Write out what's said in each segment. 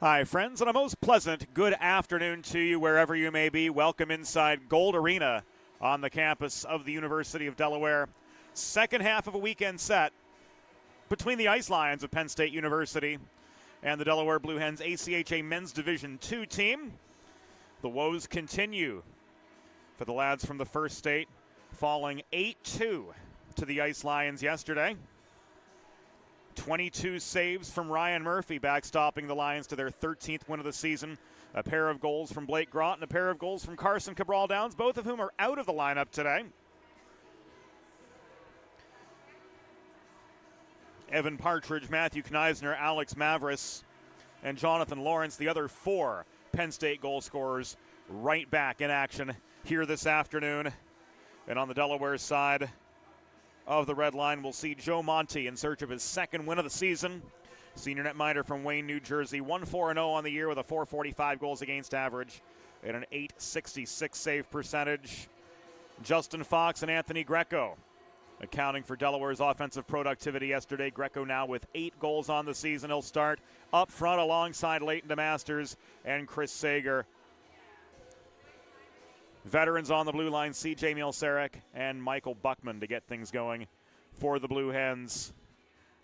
Hi, friends, and a most pleasant good afternoon to you wherever you may be. Welcome inside Gold Arena on the campus of the University of Delaware. Second half of a weekend set between the Ice Lions of Penn State University and the Delaware Blue Hens ACHA Men's Division II team. The woes continue for the lads from the First State, falling 8-2 to the Ice Lions yesterday. 22 saves from Ryan Murphy, backstopping the Lions to their 13th win of the season. A pair of goals from Blake Grott and a pair of goals from Carson Cabral Downs, both of whom are out of the lineup today. Evan Partridge, Matthew Kneisner, Alex Mavris, and Jonathan Lawrence, the other four Penn State goal scorers, right back in action here this afternoon. And on the Delaware side of the red line, we'll see Joe Monty in search of his second win of the season. Senior netminder from Wayne, New Jersey, 1-4-0 on the year with a .445 goals against average and an .866 save percentage. Justin Fox and Anthony Greco accounting for Delaware's offensive productivity yesterday. Greco now with 8 goals on the season. He'll start up front alongside Leighton DeMasters and Chris Sager. Veterans on the blue line, C.J. Mielsarek and Michael Buckman to get things going for the Blue Hens.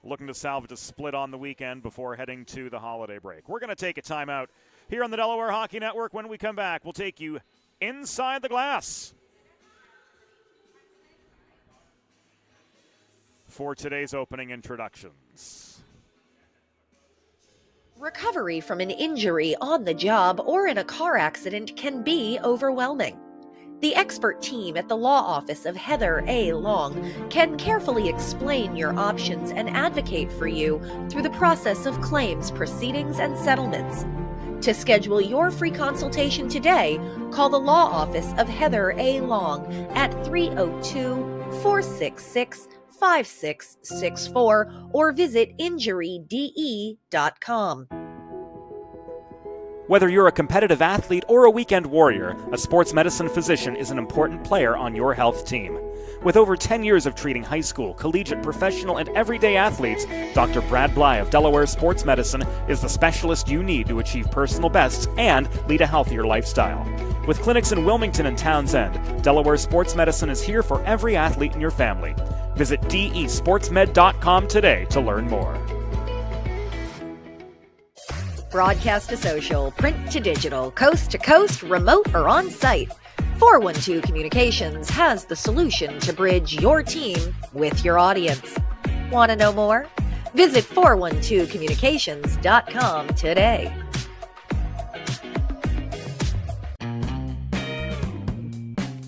Looking to salvage a split on the weekend before heading to the holiday break. We're going to take a timeout here on the Delaware Hockey Network. When we come back, we'll take you inside the glass for today's opening introductions. Recovery from an injury on the job or in a car accident can be overwhelming. The expert team at the law office of Heather A. Long can carefully explain your options and advocate for you through the process of claims, proceedings, and settlements. To schedule your free consultation today, call the law office of Heather A. Long at 302-466-5664 or visit injuryde.com. Whether you're a competitive athlete or a weekend warrior, a sports medicine physician is an important player on your health team. With over 10 years of treating high school, collegiate, professional, and everyday athletes, Dr. Brad Bly of Delaware Sports Medicine is the specialist you need to achieve personal bests and lead a healthier lifestyle. With clinics in Wilmington and Townsend, Delaware Sports Medicine is here for every athlete in your family. Visit desportsmed.com today to learn more. Broadcast to social, print to digital, coast to coast, remote or on-site, 412 Communications has the solution to bridge your team with your audience. Want to know more? Visit 412communications.com today.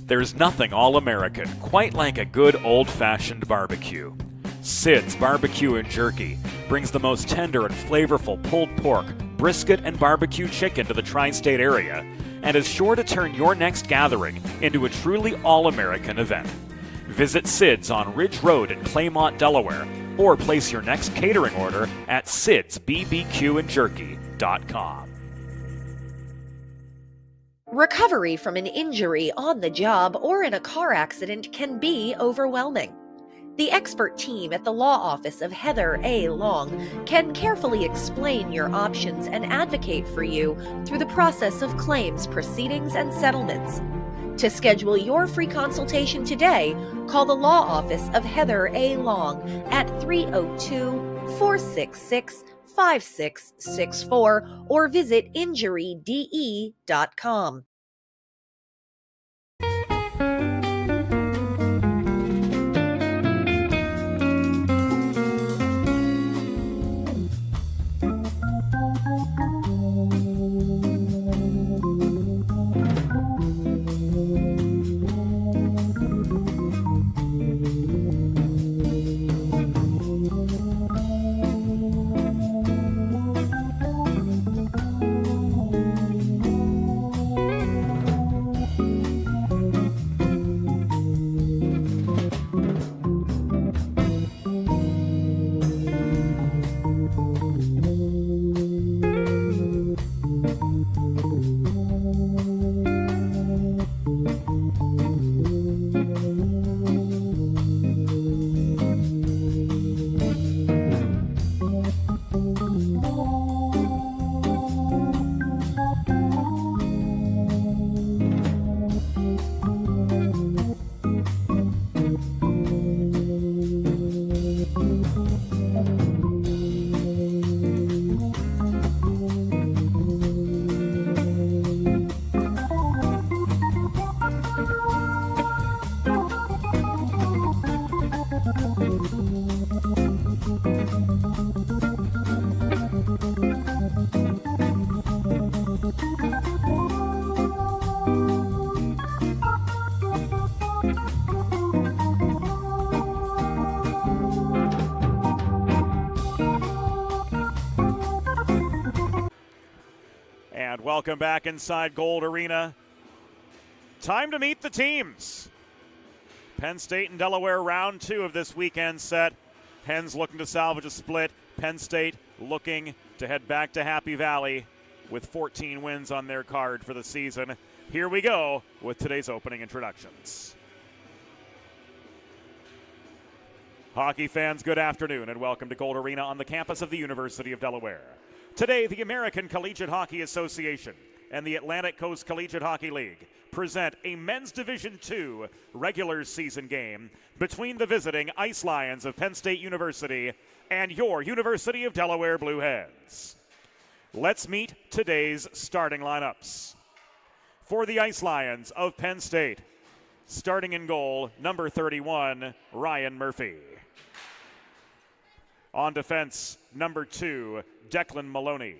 There's nothing all-American quite like a good old-fashioned barbecue. Sid's Barbecue and Jerky brings the most tender and flavorful pulled pork, brisket, and barbecue chicken to the tri-state area and is sure to turn your next gathering into a truly all-American event. Visit Sid's on Ridge Road in Claymont, Delaware, or place your next catering order at sidsbbqandjerky.com. Recovery from an injury on the job or in a car accident can be overwhelming. The expert team at the law office of Heather A. Long can carefully explain your options and advocate for you through the process of claims, proceedings, and settlements. To schedule your free consultation today, call the law office of Heather A. Long at 302-466-5664 or visit injuryde.com. And welcome back inside Gold Arena. Time to meet the teams. Penn State and Delaware, round 2 of this weekend set. Penn's looking to salvage a split. Penn State looking to head back to Happy Valley with 14 wins on their card for the season. Here we go with today's opening introductions. Hockey fans, good afternoon and welcome to Gold Arena on the campus of the University of Delaware. Today, the American Collegiate Hockey Association and the Atlantic Coast Collegiate Hockey League present a Men's Division II regular season game between the visiting Ice Lions of Penn State University and your University of Delaware Blue Hens. Let's meet today's starting lineups. For the Ice Lions of Penn State, starting in goal, number 31, Ryan Murphy. On defense, number 2, Declan Maloney.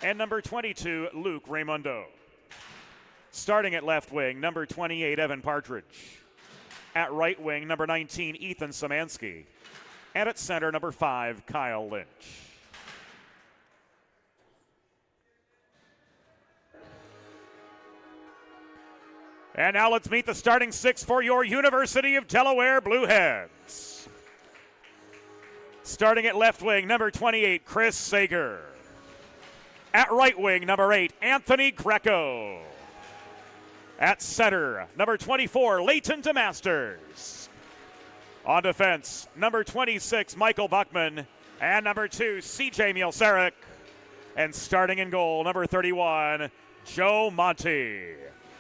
And number 22, Luke Raimundo. Starting at left wing, number 28, Evan Partridge. At right wing, number 19, Ethan Szymanski. And at center, number 5, Kyle Lynch. And now let's meet the starting 6 for your University of Delaware Blue Hens. Starting at left wing, number 28, Chris Sager. At right wing, number 8, Anthony Greco. At center, number 24, Leighton DeMasters. On defense, number 26, Michael Buckman. And number 2, CJ Mielceric. And starting in goal, number 31, Joe Monty.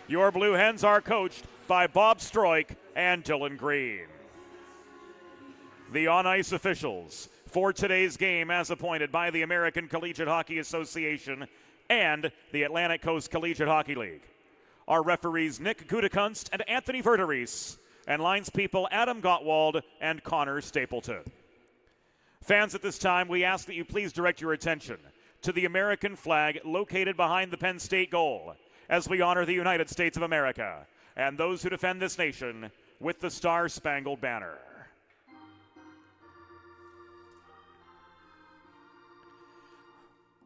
Your Blue Hens are coached by Bob Stroik and Dylan Green. The on-ice officials for today's game, as appointed by the American Collegiate Hockey Association and the Atlantic Coast Collegiate Hockey League, are referees Nick Gutekunst and Anthony Verderies, and linespeople Adam Gottwald and Connor Stapleton. Fans, at this time, we ask that you please direct your attention to the American flag located behind the Penn State goal as we honor the United States of America and those who defend this nation with the Star-Spangled Banner.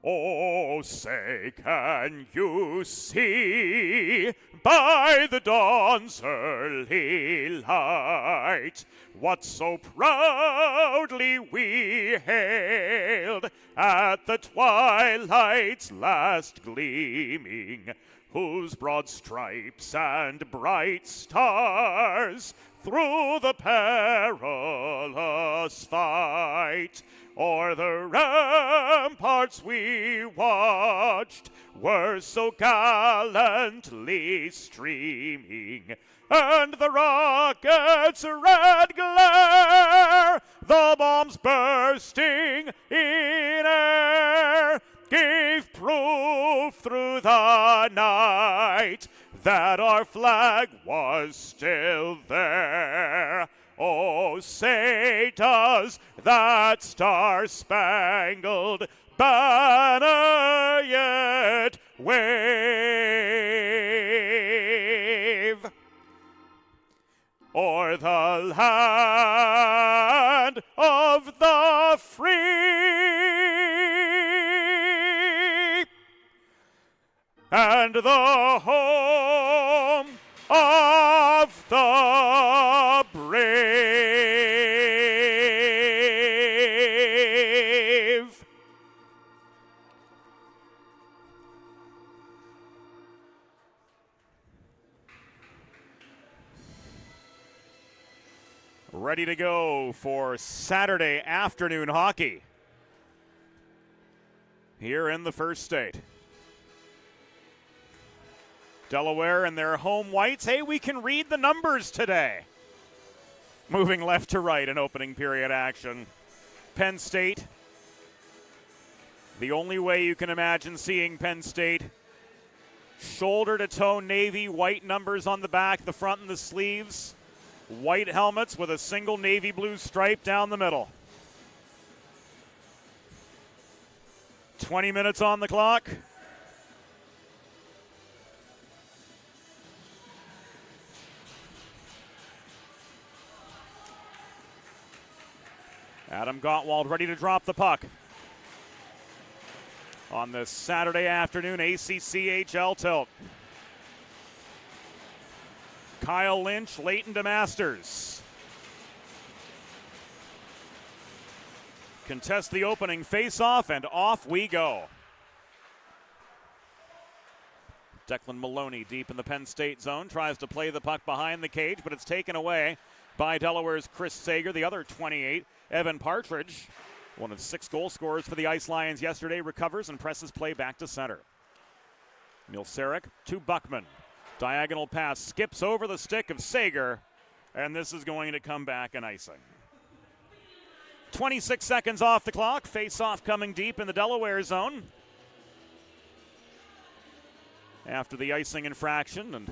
Oh, say, can you see by the dawn's early light what so proudly we hailed at the twilight's last gleaming, whose broad stripes and bright stars through the perilous fight o'er the ramparts we watched were so gallantly streaming, and the rocket's red glare, the bombs bursting in air, gave proof through the night that our flag was still there. Oh, say, does that star-spangled banner yet wave o'er the land of the free and the home of the brave. Ready to go for Saturday afternoon hockey here in the First State. Delaware and their home whites. Hey, we can read the numbers today. Moving left to right in opening period action. Penn State. The only way you can imagine seeing Penn State. Shoulder to toe navy, white numbers on the back, the front, and the sleeves. White helmets with a single navy blue stripe down the middle. 20 minutes on the clock. Adam Gottwald ready to drop the puck. On this Saturday afternoon ACCHL tilt. Kyle Lynch, Leighton DeMasters. Contest the opening face-off, and off we go. Declan Maloney deep in the Penn State zone, tries to play the puck behind the cage, but it's taken away by Delaware's Chris Sager. The other 28, Evan Partridge, one of 6 goal scorers for the Ice Lions yesterday, recovers and presses play back to center. Milseric to Buckman. Diagonal pass skips over the stick of Sager, and this is going to come back and icing. 26 seconds off the clock. Face-off coming deep in the Delaware zone. After the icing infraction, and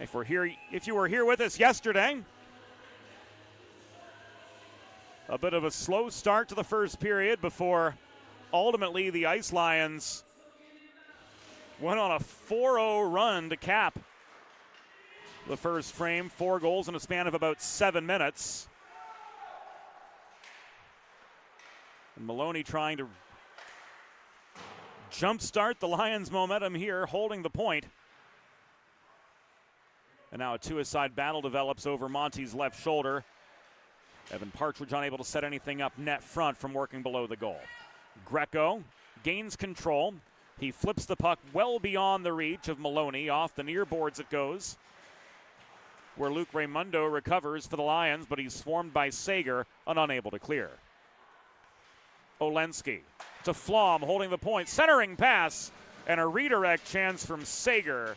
if you were here with us yesterday, a bit of a slow start to the first period before ultimately the Ice Lions went on a 4-0 run to cap the first frame. 4 goals in a span of about 7 minutes. And Maloney trying to jumpstart the Lions' momentum here, holding the point. And now a two-a-side battle develops over Monty's left shoulder. Evan Partridge unable to set anything up net front from working below the goal. Greco gains control. He flips the puck well beyond the reach of Maloney. Off the near boards it goes, where Luke Raimundo recovers for the Lions, but he's swarmed by Sager and unable to clear. Olensky to Flom, holding the point. Centering pass, and a redirect chance from Sager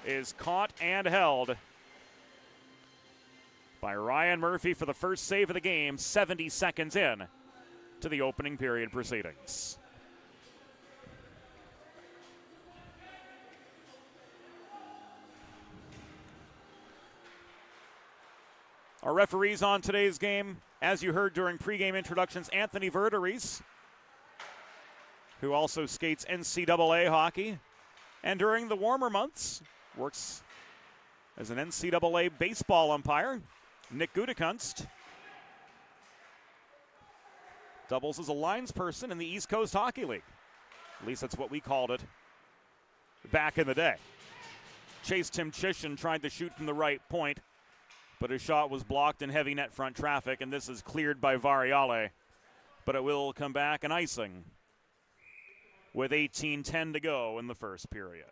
is caught and held by Ryan Murphy for the first save of the game, 70 seconds in to the opening period proceedings. Our referees on today's game, as you heard during pregame introductions, Anthony Verderies, who also skates NCAA hockey, and during the warmer months works as an NCAA baseball umpire. Nick Gutekunst doubles as a linesperson in the East Coast Hockey League. At least that's what we called it back in the day. Chase Timchishin tried to shoot from the right point, but his shot was blocked in heavy net front traffic, and this is cleared by Variale. But it will come back and icing with 18:10 to go in the first period.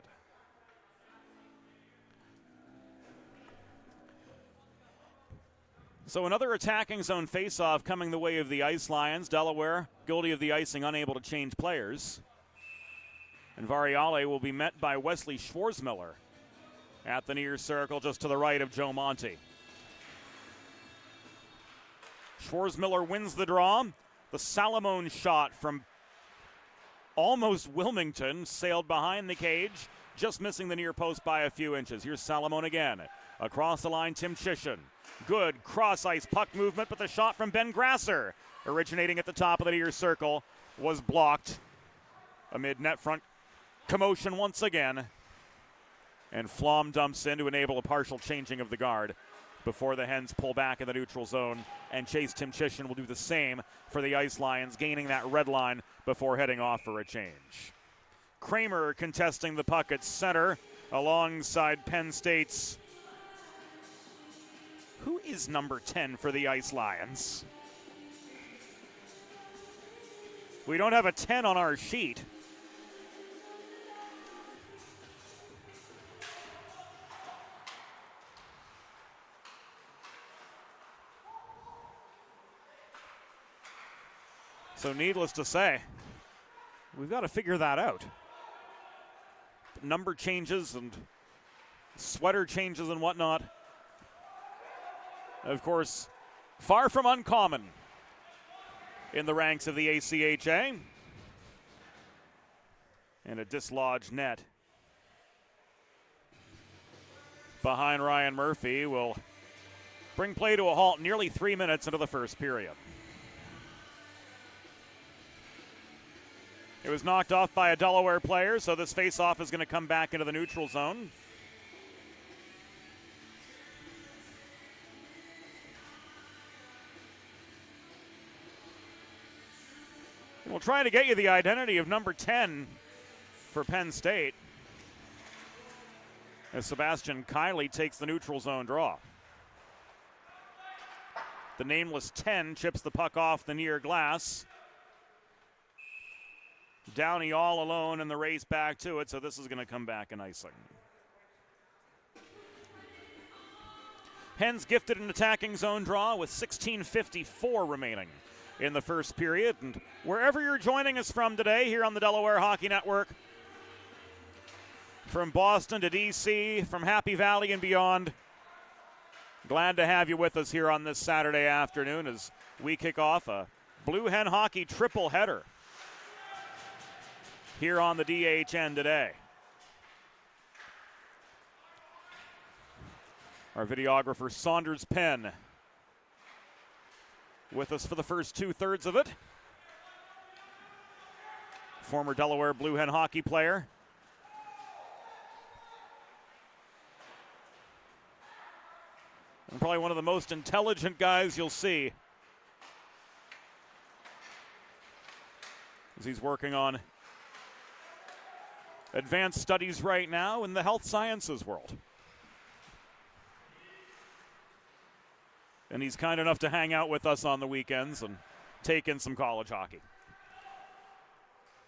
So another attacking zone faceoff coming the way of the Ice Lions. Delaware, guilty of the icing, unable to change players. And Variale will be met by Wesley Schwarzmiller at the near circle just to the right of Joe Monty. Schwarzmiller wins the draw. The Salamone shot from almost Wilmington sailed behind the cage, just missing the near post by a few inches. Here's Salamone again. Across the line, Timchishin. Good cross-ice puck movement, but the shot from Ben Grasser, originating at the top of the near circle, was blocked amid net front commotion once again. And Flom dumps in to enable a partial changing of the guard before the Hens pull back in the neutral zone, and Chase Timchishin will do the same for the Ice Lions, gaining that red line before heading off for a change. Kramer contesting the puck at center alongside Penn State's. Who is number 10 for the Ice Lions? We don't have a 10 on our sheet. So needless to say, we've got to figure that out. Number changes and sweater changes and whatnot, of course, far from uncommon in the ranks of the ACHA. And a dislodged net behind Ryan Murphy will bring play to a halt nearly 3 minutes into the first period. It was knocked off by a Delaware player, so this faceoff is going to come back into the neutral zone. We'll try to get you the identity of number 10 for Penn State, as Sebastian Kiley takes the neutral zone draw. The nameless 10 chips the puck off the near glass. Downey all alone in the race back to it, so this is going to come back in icing. Hens gifted an attacking zone draw with 16:54 remaining in the first period. And wherever you're joining us from today here on the Delaware Hockey Network, from Boston to D.C., from Happy Valley and beyond, glad to have you with us here on this Saturday afternoon as we kick off a Blue Hen Hockey triple header here on the DHN today. Our videographer Saunders Penn with us for the first 2/3 of it. Former Delaware Blue Hen hockey player. And probably one of the most intelligent guys you'll see as he's working on advanced studies right now in the health sciences world. And he's kind enough to hang out with us on the weekends and take in some college hockey.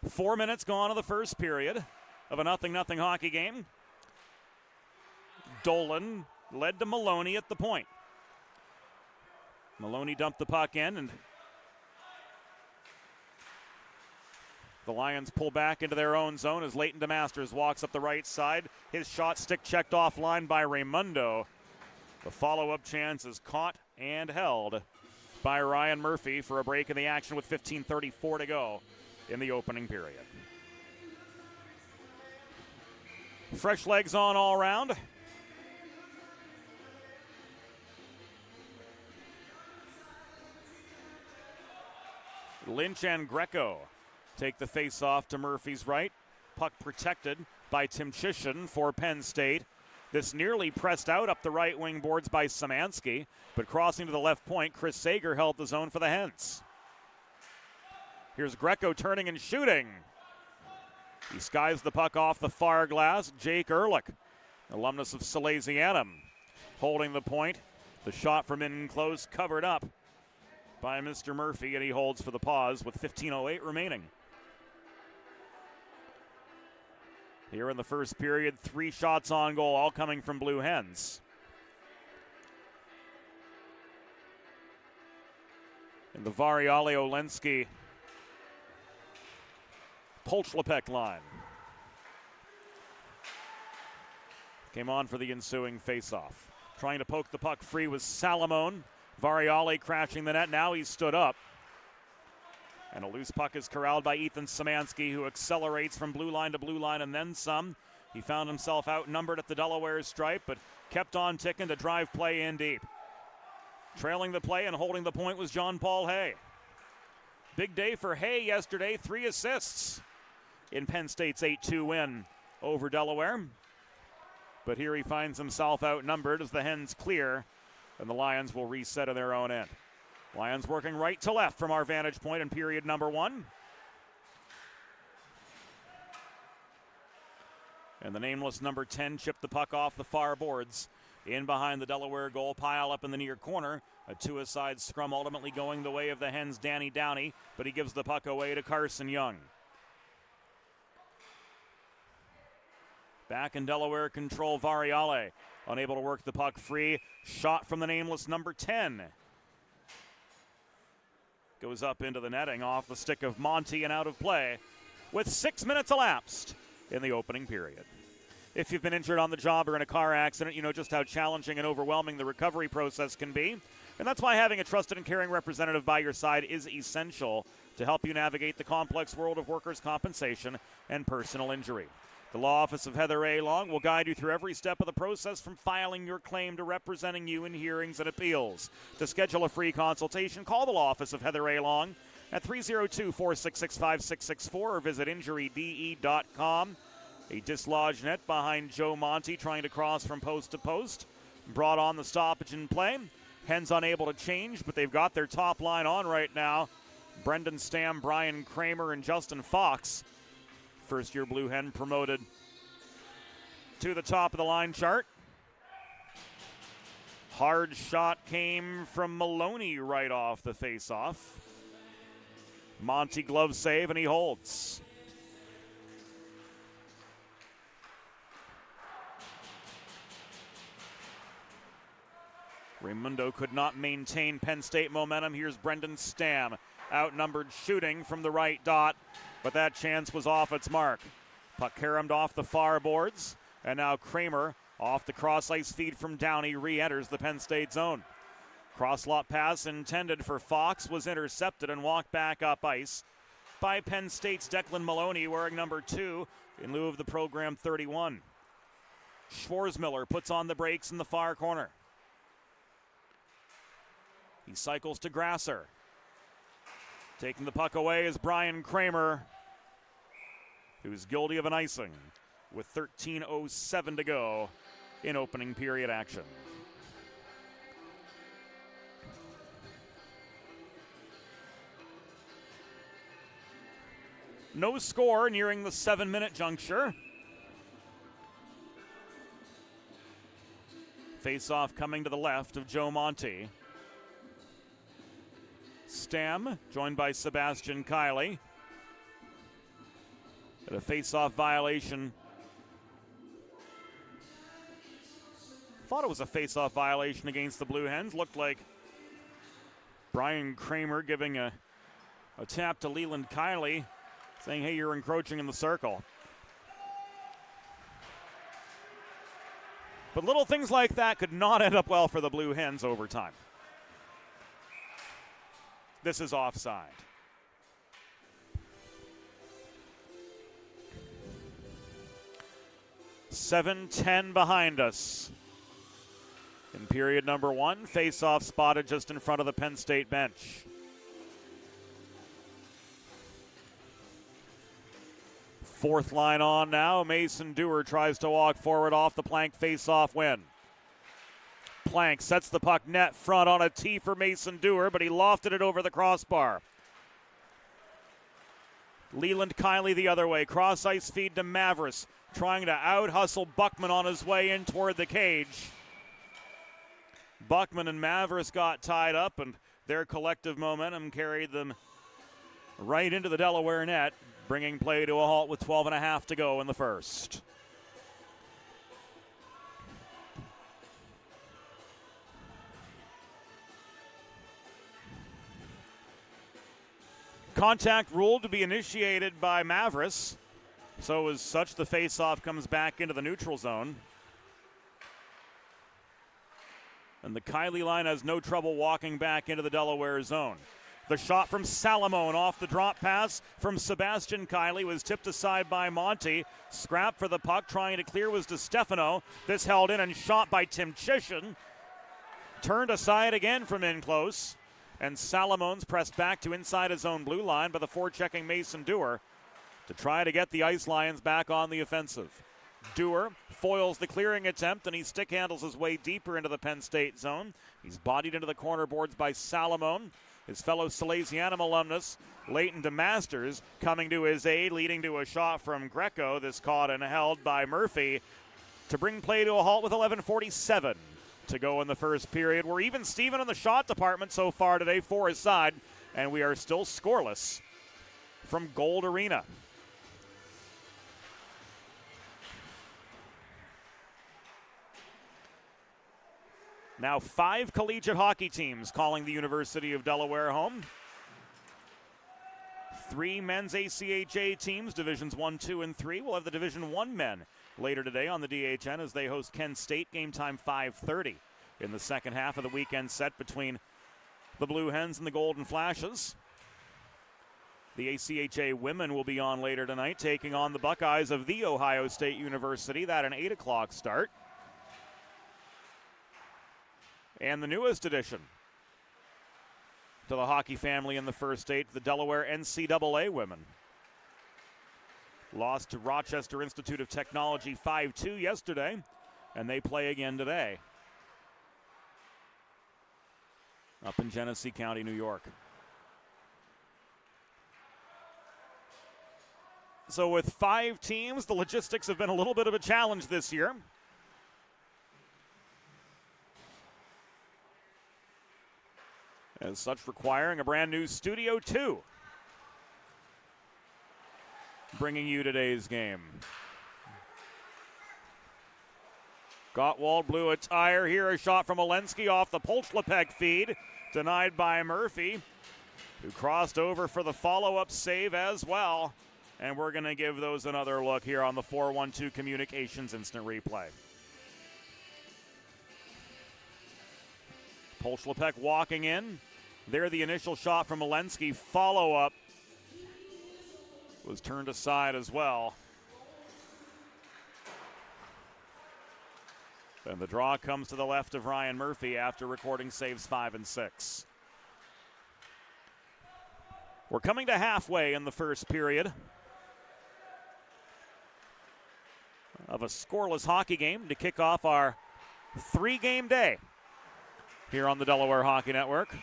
4 minutes gone of the first period of a 0-0 hockey game. Dolan led to Maloney at the point. Maloney dumped the puck in, and the Lions pull back into their own zone as Leighton DeMasters walks up the right side. His shot stick checked offline by Raimundo. The follow-up chance is caught and held by Ryan Murphy for a break in the action with 15:34 to go in the opening period. Fresh legs on all around. Lynch and Greco take the face-off to Murphy's right. Puck protected by Timchishin for Penn State. This nearly pressed out up the right wing boards by Szymanski, but crossing to the left point, Chris Sager held the zone for the Hens. Here's Greco turning and shooting. He skies the puck off the far glass. Jake Ehrlich, alumnus of Salesianum, holding the point. The shot from in close covered up by Mr. Murphy, and he holds for the pause with 15:08 remaining. Here in the first period, 3 shots on goal, all coming from Blue Hens. In the Variale-Olensky Polchlapek line. Came on for the ensuing faceoff. Trying to poke the puck free was Salamone. Variale crashing the net. Now he's stood up. And a loose puck is corralled by Ethan Szymanski, who accelerates from blue line to blue line and then some. He found himself outnumbered at the Delaware stripe, but kept on ticking to drive play in deep. Trailing the play and holding the point was John Paul Hay. Big day for Hay yesterday, 3 assists in Penn State's 8-2 win over Delaware. But here he finds himself outnumbered as the Hens clear, and the Lions will reset in their own end. Lions working right to left from our vantage point in period number 1. And the nameless number 10 chipped the puck off the far boards in behind the Delaware goal pile up in the near corner. A 2-a-side scrum ultimately going the way of the Hens' Danny Downey, but he gives the puck away to Carson Young. Back in Delaware control, Variale unable to work the puck free. Shot from the nameless number 10. Goes up into the netting off the stick of Monty and out of play with 6 minutes elapsed in the opening period. If you've been injured on the job or in a car accident, you know just how challenging and overwhelming the recovery process can be. And that's why having a trusted and caring representative by your side is essential to help you navigate the complex world of workers' compensation and personal injury. The law office of Heather A. Long will guide you through every step of the process from filing your claim to representing you in hearings and appeals. To schedule a free consultation, call the law office of Heather A. Long at 302-466-5664 or visit injuryde.com. A dislodged net behind Joe Monty trying to cross from post to post. Brought on the stoppage in play. Hens unable to change, but they've got their top line on right now. Brendan Stam, Brian Kramer, and Justin Fox. First-year Blue Hen promoted to the top of the line chart. Hard shot came from Maloney right off the face-off. Monty glove save, and he holds. Raimundo could not maintain Penn State momentum. Here's Brendan Stam, outnumbered shooting from the right dot, but that chance was off its mark. Puck caromed off the far boards, and now Kramer off the cross-ice feed from Downey re-enters the Penn State zone. Cross-lot pass intended for Fox was intercepted and walked back up ice by Penn State's Declan Maloney, wearing number 2 in lieu of the program 31. Schwarzmiller puts on the brakes in the far corner. He cycles to Grasser. Taking the puck away is Brian Kramer, who's guilty of an icing with 13:07 to go in opening period action. No score nearing the 7-minute juncture. Face-off coming to the left of Joe Monty. Stam, joined by Sebastian Kiley. At a face-off violation. Thought it was a face-off violation against the Blue Hens. Looked like Brian Kramer giving a tap to Leland Kiley, saying, hey, you're encroaching in the circle. But little things like that could not end up well for the Blue Hens over time. This is offside. $7:10 behind us. In period number 1, face-off spotted just in front of the Penn State bench. Fourth line on now. Mason Dewar tries to walk forward off the Plank face-off win. Plank sets the puck net front on a tee for Mason Dewar, but he lofted it over the crossbar. Leland Kiley the other way. Cross-ice feed to Mavris, trying to out-hustle Buckman on his way in toward the cage. Buckman and Mavris got tied up, and their collective momentum carried them right into the Delaware net, bringing play to a halt with 12.5 to go in the first. Contact ruled to be initiated by Mavris. So as such, the face-off comes back into the neutral zone. And the Kiley line has no trouble walking back into the Delaware zone. The shot from Salamone off the drop pass from Sebastian Kiley was tipped aside by Monty. Scrap for the puck, trying to clear was DeStefano. This held in and shot by Tim Chisholm. Turned aside again from in close. And Salamone's pressed back to inside his own blue line by the forechecking Mason Dewar to try to get the Ice Lions back on the offensive. Dewar foils the clearing attempt, and he stick handles his way deeper into the Penn State zone. He's bodied into the corner boards by Salamone. His fellow Salesianum alumnus, Leighton DeMasters, coming to his aid, leading to a shot from Greco. This caught and held by Murphy to bring play to a halt with 11:47 to go in the first period. We're even Steven in the shot department so far today for his side, and we are still scoreless from Gold Arena. Now 5 collegiate hockey teams calling the University of Delaware home. 3 men's ACHA teams, Divisions 1, 2, and 3. We'll have the Division 1 men later today on the DHN as they host Kent State. Game time 5:30 in the second half of the weekend set between the Blue Hens and the Golden Flashes. The ACHA women will be on later tonight, taking on the Buckeyes of The Ohio State University. That an 8 o'clock start. And the newest addition to the hockey family in the first 8, the Delaware NCAA women. Lost to Rochester Institute of Technology 5-2 yesterday, and they play again today up in Genesee County, New York. So with 5 teams, the logistics have been a little bit of a challenge this year. As such, requiring a brand new Studio 2. Bringing you today's game. Gottwald blew a tire here. A shot from Olensky off the Polchlepek feed. Denied by Murphy, who crossed over for the follow-up save as well. And we're going to give those another look here on the 412 Communications Instant Replay. Polchlepek walking in. There the initial shot from Olensky. Follow-up was turned aside as well. And the draw comes to the left of Ryan Murphy after recording saves 5 and 6. We're coming to halfway in the first period of a scoreless hockey game to kick off our 3-game day here on the Delaware Hockey Network.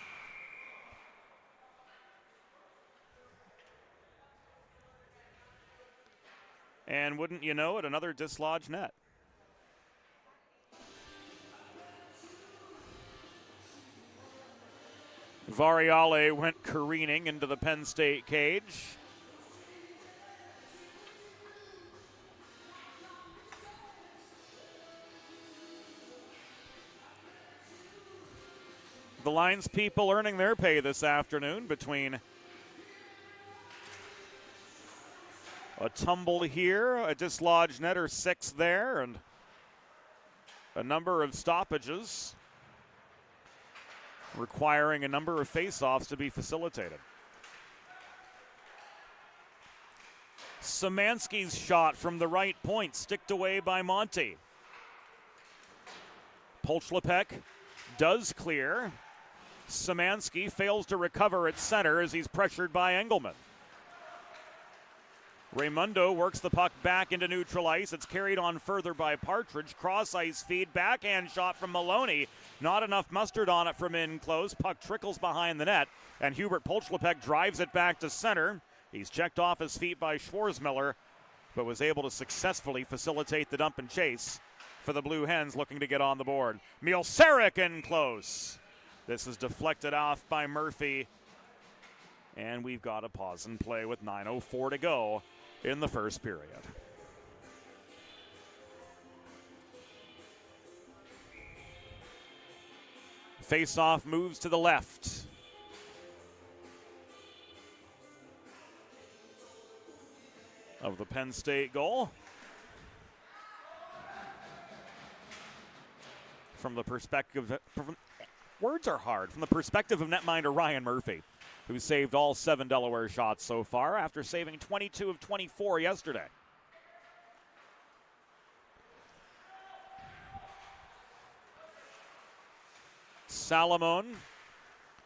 And wouldn't you know it, another dislodged net. Variale went careening into the Penn State cage. The Lions people earning their pay this afternoon between a tumble here, a dislodged net or 6 there, and a number of stoppages requiring a number of face-offs to be facilitated. Szymanski's shot from the right point, sticked away by Monty. Polchlepek does clear. Szymanski fails to recover at center as he's pressured by Engelman. Raimundo works the puck back into neutral ice. It's carried on further by Partridge. Cross ice feed, backhand shot from Maloney. Not enough mustard on it from in close. Puck trickles behind the net, and Hubert Polchlepek drives it back to center. He's checked off his feet by Schwarzmiller, but was able to successfully facilitate the dump and chase for the Blue Hens looking to get on the board. Mielsarik in close. This is deflected off by Murphy, and we've got a pause and play with 9:04 to go in the first period. Face-off moves to the left. Of the Penn State goal. From the perspective, words are hard. From the perspective of netminder Ryan Murphy, who saved all 7 Delaware shots so far after saving 22 of 24 yesterday. Salamone,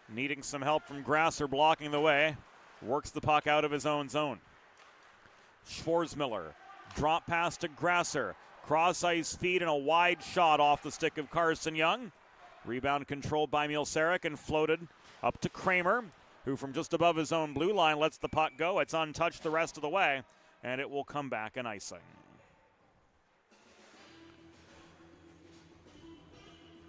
needing some help from Grasser blocking the way, works the puck out of his own zone. Schwarzmiller, drop pass to Grasser, cross ice feed and a wide shot off the stick of Carson Young. Rebound controlled by Mielsarik and floated up to Kramer, who from just above his own blue line lets the puck go. It's untouched the rest of the way, and it will come back in icing.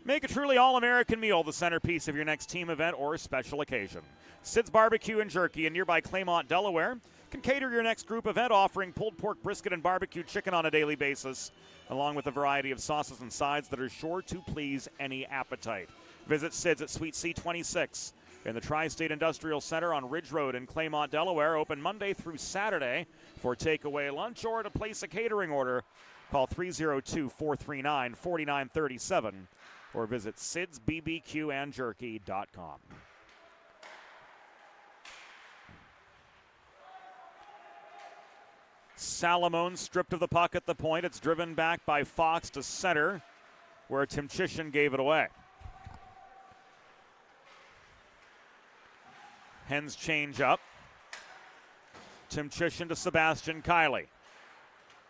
Make a truly all-American meal the centerpiece of your next team event or special occasion. Sid's Barbecue and Jerky in nearby Claymont, Delaware can cater your next group event, offering pulled pork brisket and barbecue chicken on a daily basis, along with a variety of sauces and sides that are sure to please any appetite. Visit Sid's at Suite C26 in the Tri-State Industrial Center on Ridge Road in Claymont, Delaware. Open Monday through Saturday for takeaway lunch, or to place a catering order, call 302-439-4937 or visit sidsbbqandjerky.com. Salamone stripped of the puck at the point. It's driven back by Fox to center, where Timchishin gave it away. Hens change up. Timchishin to Sebastian Kiley.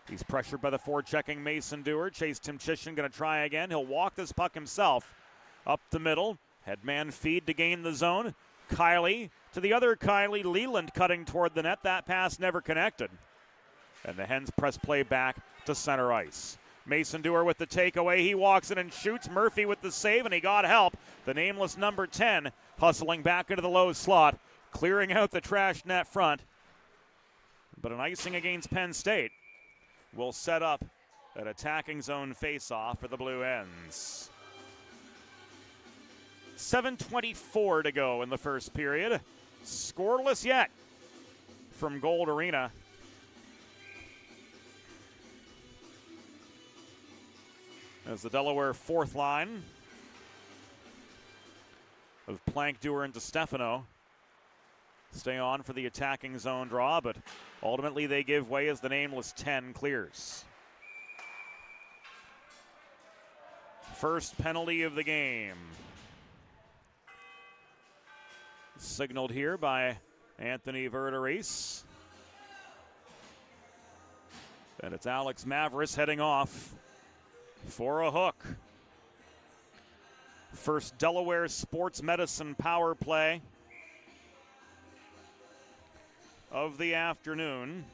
He's pressured by the forechecking Mason Dewar. Chase Timchishin going to try again. He'll walk this puck himself up the middle. Headman feed to gain the zone. Kiley to the other Kiley. Leland cutting toward the net. That pass never connected. And the Hens press play back to center ice. Mason Dewar with the takeaway. He walks in and shoots. Murphy with the save, and he got help. The nameless number 10 hustling back into the low slot, clearing out the trash net front. But an icing against Penn State will set up an attacking zone face-off for the Blue Hens. 7:24 to go in the first period. Scoreless yet from Gold Arena. As the Delaware fourth line of Plank, Dewar, and DeStefano stay on for the attacking zone draw, but ultimately they give way as the nameless 10 clears. First penalty of the game. Signaled here by Anthony Verderes. And it's Alex Mavris heading off for a hook. First Delaware Sports Medicine power play of the afternoon.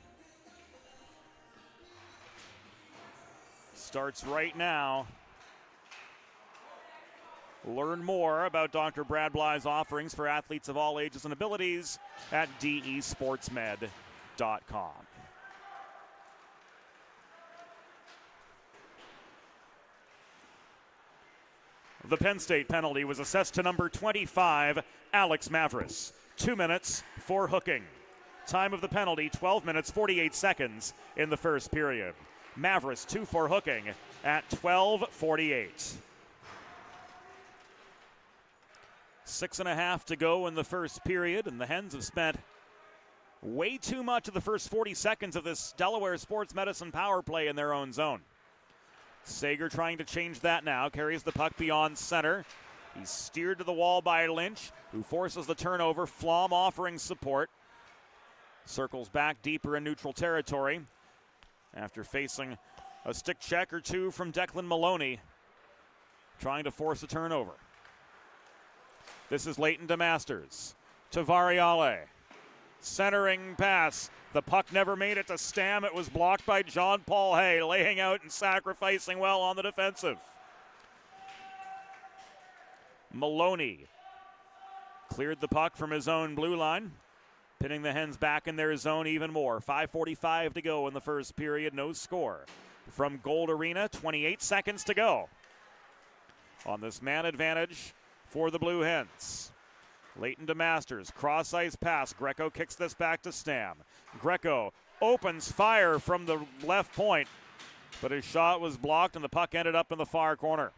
Starts right now. Learn more about Dr. Brad Bly's offerings for athletes of all ages and abilities at desportsmed.com. The Penn State penalty was assessed to number 25, Alex Mavris. 2 minutes for hooking. Time of the penalty, 12 minutes, 48 seconds in the first period. Mavris 2 for hooking at 12:48. 6.5 to go in the first period, and the Hens have spent way too much of the first 40 seconds of this Delaware Sports Medicine power play in their own zone. Sager trying to change that now, carries the puck beyond center. He's steered to the wall by Lynch, who forces the turnover. Flom offering support. Circles back deeper in neutral territory after facing a stick check or two from Declan Maloney, trying to force a turnover. This is Leighton DeMasters to Variale. Centering pass. The puck never made it to Stam. It was blocked by John Paul Hay, laying out and sacrificing well on the defensive. Maloney cleared the puck from his own blue line, pinning the Hens back in their zone even more. 5:45 to go in the first period. No score from Gold Arena. 28 seconds to go on this man advantage for the Blue Hens. Leighton DeMasters, cross-ice pass. Greco kicks this back to Stam. Greco opens fire from the left point, but his shot was blocked and the puck ended up in the far corner.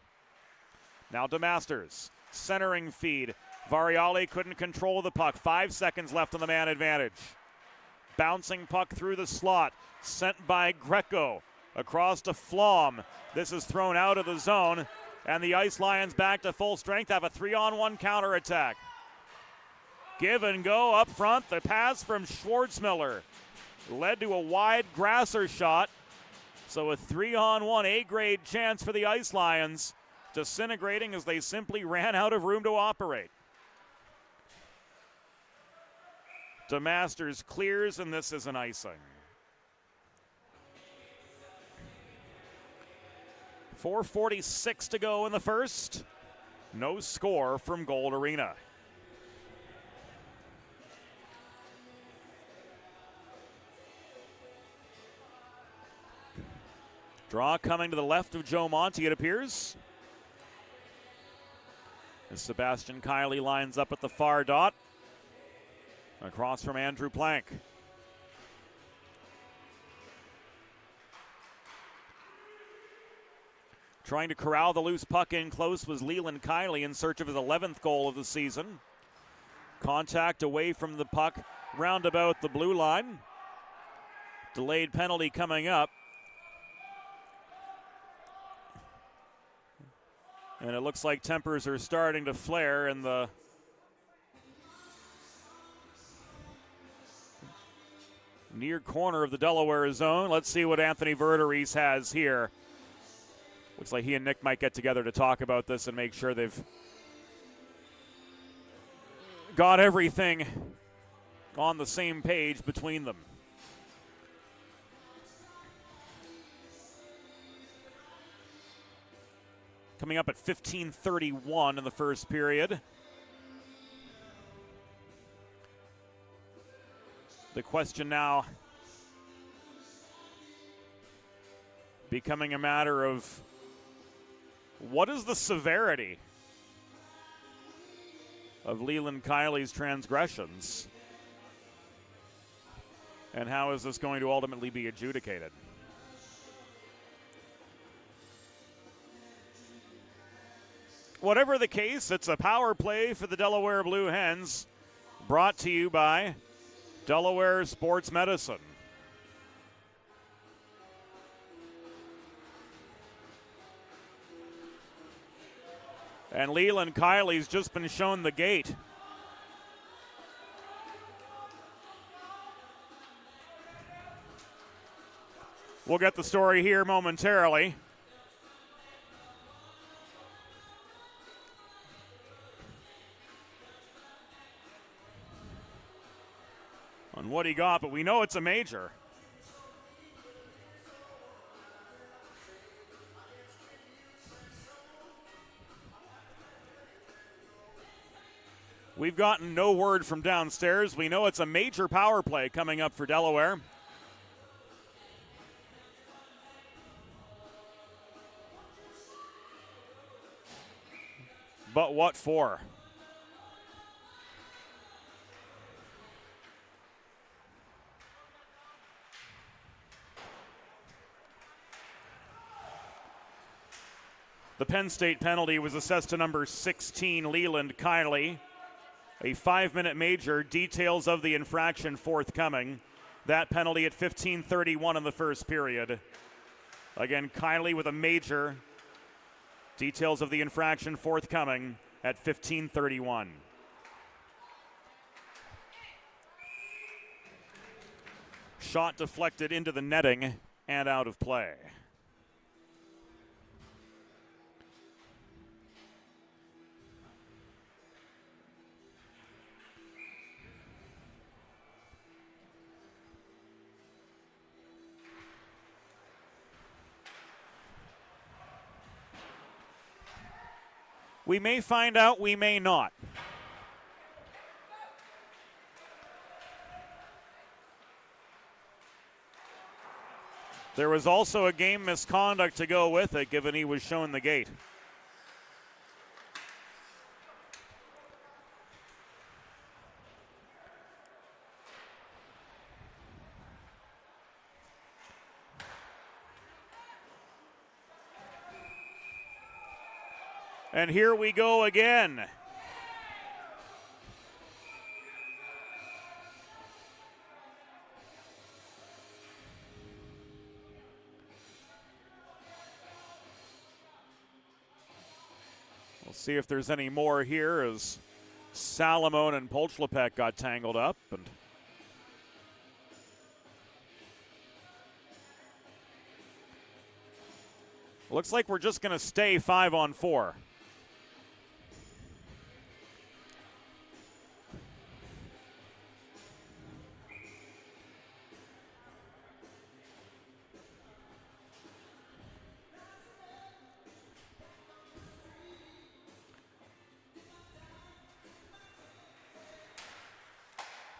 Now DeMasters, centering feed. Variale couldn't control the puck. 5 seconds left on the man advantage. Bouncing puck through the slot, sent by Greco across to Flom. This is thrown out of the zone, and the Ice Lions back to full strength, have a 3-on-1 counterattack. Give and go up front. The pass from Schwartzmiller led to a wide Grasser shot. So a 3-on-1 A-grade chance for the Ice Lions, disintegrating as they simply ran out of room to operate. DeMasters clears, and this is an icing. 4:46 to go in the first. No score from Gold Arena. Draw coming to the left of Joe Monty, it appears. As Sebastian Kiley lines up at the far dot. Across from Andrew Plank. Trying to corral the loose puck in close was Leland Kiley in search of his 11th goal of the season. Contact away from the puck, round about the blue line. Delayed penalty coming up. And it looks like tempers are starting to flare in the near corner of the Delaware zone. Let's see what Anthony Verderies has here. Looks like he and Nick might get together to talk about this and make sure they've got everything on the same page between them. Coming up at 15:31 in the first period. The question now becoming a matter of what is the severity of Leland Kiley's transgressions, and how is this going to ultimately be adjudicated? Whatever the case, it's a power play for the Delaware Blue Hens, brought to you by Delaware Sports Medicine. And Leland Kiley's just been shown the gate. We'll get the story here momentarily. On what he got, but we know it's a major. We've gotten no word from downstairs. We know it's a major power play coming up for Delaware. But what for? The Penn State penalty was assessed to number 16, Leland Kiley. A 5-minute major, details of the infraction forthcoming. That penalty at 15:31 in the first period. Again, Kiley with a major, details of the infraction forthcoming at 15:31. Shot deflected into the netting and out of play. We may find out, we may not. There was also a game misconduct to go with it, given he was shown the gate. And here we go again. We'll see if there's any more here as Salamone and Polchlepek got tangled up. And looks like we're just going to stay 5-on-4.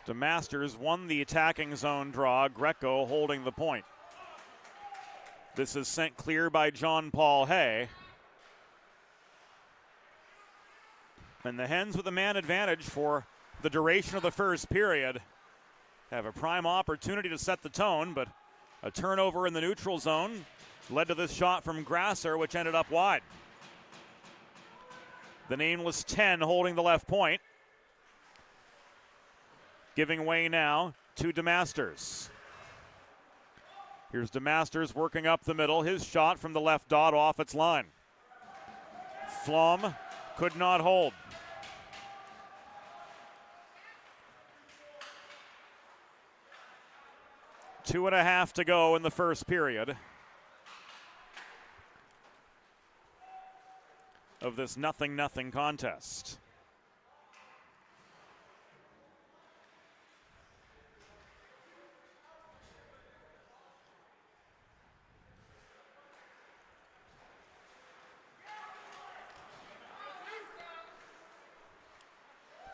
DeMasters won the attacking zone draw. Greco holding the point. This is sent clear by John Paul Hay. And the Hens with a man advantage for the duration of the first period have a prime opportunity to set the tone, but a turnover in the neutral zone led to this shot from Grasser, which ended up wide. The nameless 10 holding the left point. Giving way now to DeMasters. Here's DeMasters working up the middle. His shot from the left dot off its line. Flom could not hold. Two and a half to go in the first period of this 0-0 contest.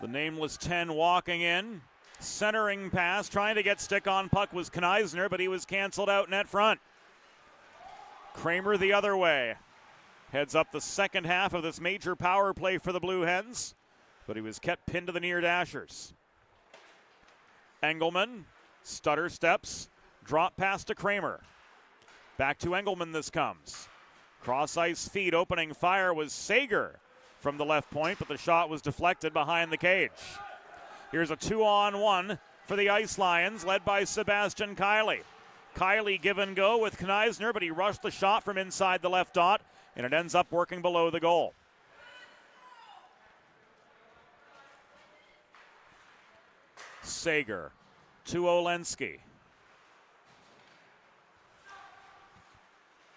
The nameless 10 walking in. Centering pass, trying to get stick on puck was Kneisner, but he was canceled out net front. Kramer the other way. Heads up the second half of this major power play for the Blue Hens, but he was kept pinned to the near dashers. Engelman, stutter steps, drop pass to Kramer. Back to Engelman this comes. Cross ice feed, opening fire was Sager from the left point, but the shot was deflected behind the cage. Here's a 2-on-1 for the Ice Lions, led by Sebastian Kiley. Kiley give and go with Kneisner, but he rushed the shot from inside the left dot, and it ends up working below the goal. Sager to Olensky.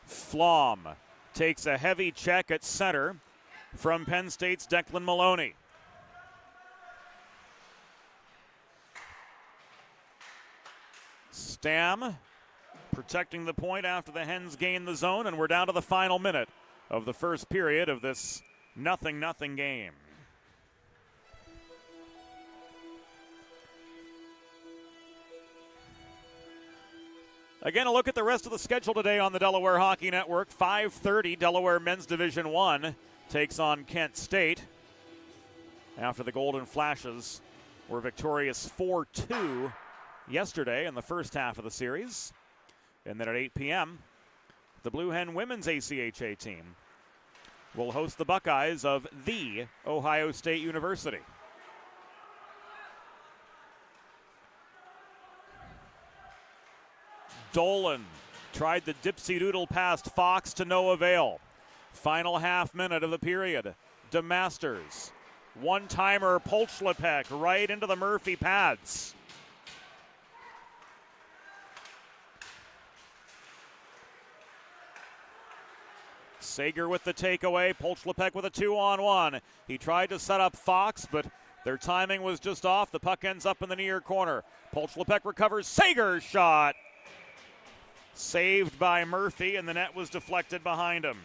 Flom takes a heavy check at center from Penn State's Declan Maloney. Stam protecting the point after the Hens gain the zone, and we're down to the final minute of the first period of this 0-0 game. Again, a look at the rest of the schedule today on the Delaware Hockey Network. 5:30, Delaware Men's Division I takes on Kent State after the Golden Flashes were victorious 4-2 yesterday in the first half of the series. And then at 8 p.m., the Blue Hen women's ACHA team will host the Buckeyes of The Ohio State University. Dolan tried the dipsy doodle past Fox to no avail. Final half minute of the period. DeMasters. One-timer Polchlepek right into the Murphy pads. Sager with the takeaway. Polchlepek with a 2-on-1. He tried to set up Fox, but their timing was just off. The puck ends up in the near corner. Polchlepek recovers. Sager's shot. Saved by Murphy, and the net was deflected behind him.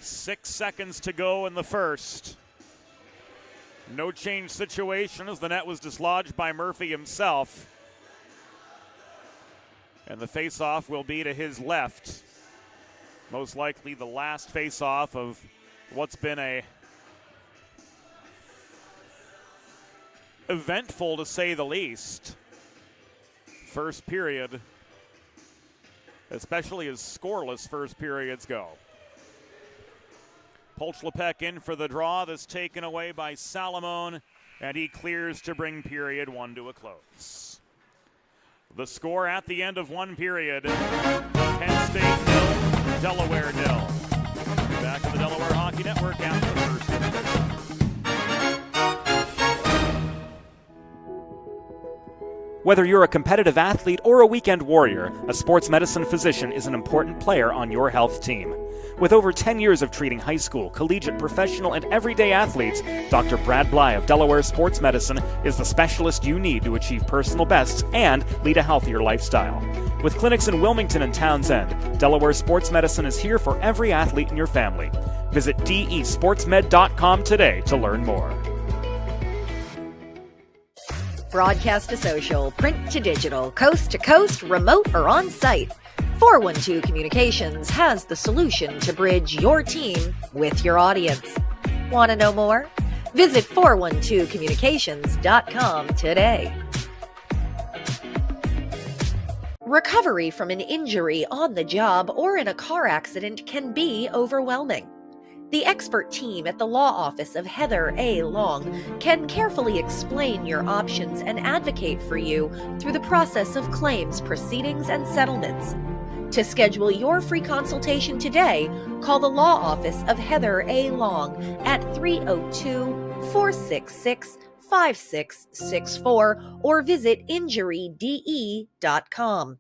Six seconds to go in the first. No change situation as the net was dislodged by Murphy himself. And the faceoff will be to his left. Most likely the last faceoff of what's been a eventful, to say the least, first period, especially as scoreless first periods go. Polchlepek in for the draw. This taken away by Salamone, and he clears to bring period one to a close. The score at the end of one period: Penn State 0, Delaware 0. Back to the Delaware Hockey Network after the first intermission. Whether you're a competitive athlete or a weekend warrior, a sports medicine physician is an important player on your health team. With over 10 years of treating high school, collegiate, professional, and everyday athletes, Dr. Brad Bly of Delaware Sports Medicine is the specialist you need to achieve personal bests and lead a healthier lifestyle. With clinics in Wilmington and Townsend, Delaware Sports Medicine is here for every athlete in your family. Visit desportsmed.com today to learn more. Broadcast to social, print to digital, coast to coast, remote or on site. 412 Communications has the solution to bridge your team with your audience. Want to know more? Visit 412communications.com today. Recovery from an injury on the job or in a car accident can be overwhelming. The expert team at the law office of Heather A. Long can carefully explain your options and advocate for you through the process of claims, proceedings, and settlements. To schedule your free consultation today, call the law office of Heather A. Long at 302-466-5664 or visit injuryde.com.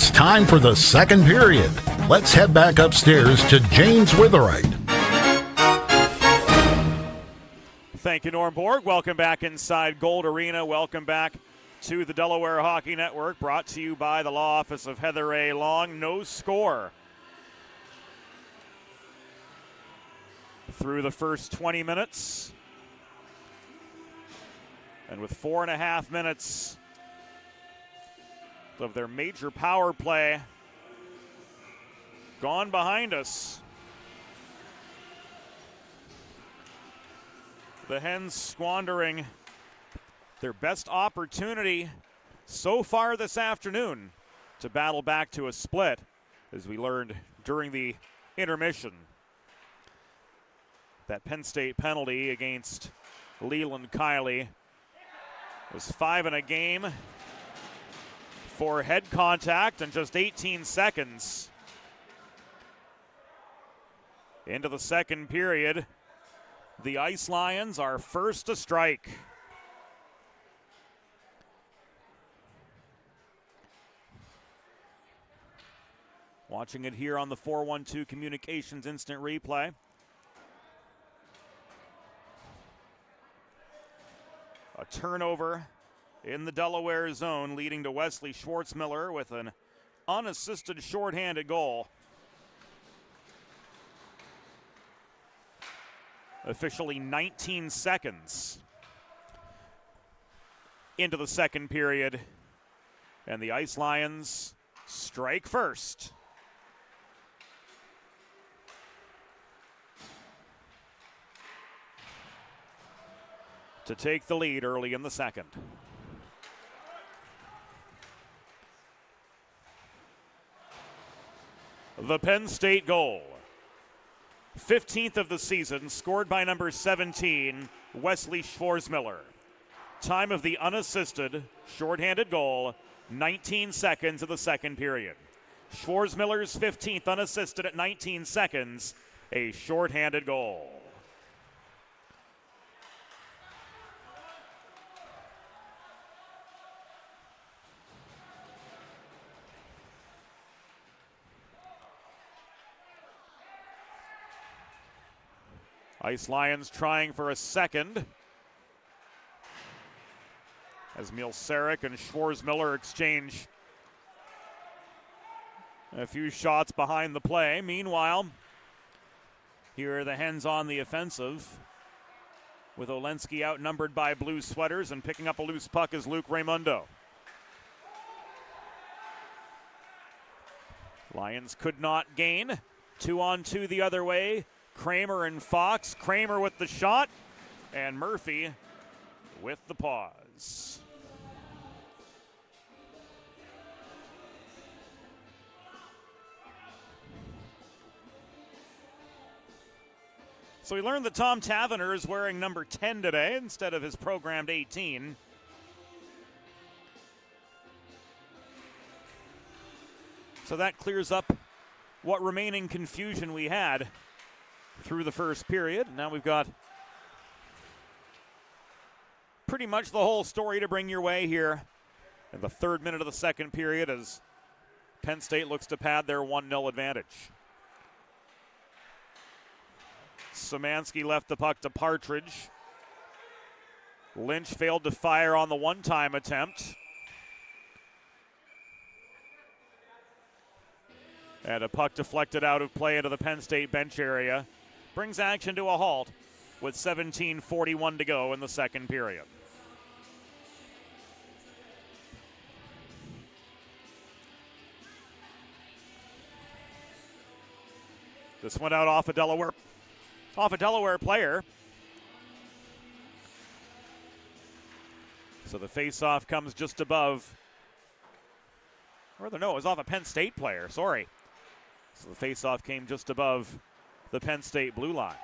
It's time for the second period. Let's head back upstairs to James Witherite. Thank you, Norm Borg. Welcome back inside Gold Arena. Welcome back to the Delaware Hockey Network, brought to you by the law office of Heather A. Long. No score through the first 20 minutes. And with 4.5 minutes of their major power play gone behind us, the Hens squandering their best opportunity so far this afternoon to battle back to a split, as we learned during the intermission. That Penn State penalty against Leland Kiley was 5 in a game for head contact and just 18 seconds into the second period. The Ice Lions are first to strike. Watching it here on the 412 Communications Instant Replay. A turnover in the Delaware zone, leading to Wesley Schwartzmiller with an unassisted shorthanded goal. Officially 19 seconds into the second period, and the Ice Lions strike first. To take the lead early in the second. The Penn State goal. 15th of the season, scored by number 17, Wesley Schwartzmiller. Time of the unassisted, shorthanded goal, 19 seconds of the second period. Schwartzmiller's 15th unassisted at 19 seconds, a shorthanded goal. Ice Lions trying for a second as Mielcerek and Schwartzmiller exchange a few shots behind the play. Meanwhile, here are the Hens on the offensive, with Olensky outnumbered by blue sweaters, and picking up a loose puck is Luke Raimundo. Lions could not gain. 2-on-2 the other way. Kramer and Fox. Kramer with the shot, and Murphy with the pause. So we learned that Tom Tavener is wearing number 10 today instead of his programmed 18. So that clears up what remaining confusion we had through the first period. Now we've got pretty much the whole story to bring your way here in the third minute of the second period as Penn State looks to pad their 1-0 advantage. Szymanski left the puck to Partridge. Lynch failed to fire on the one-time attempt. And a puck deflected out of play into the Penn State bench area. Brings action to a halt with 17:41 to go in the second period. This went out off a Delaware player. So the face-off comes just above. Or no, it was off a Penn State player, sorry. So the face-off came just above the Penn State blue line.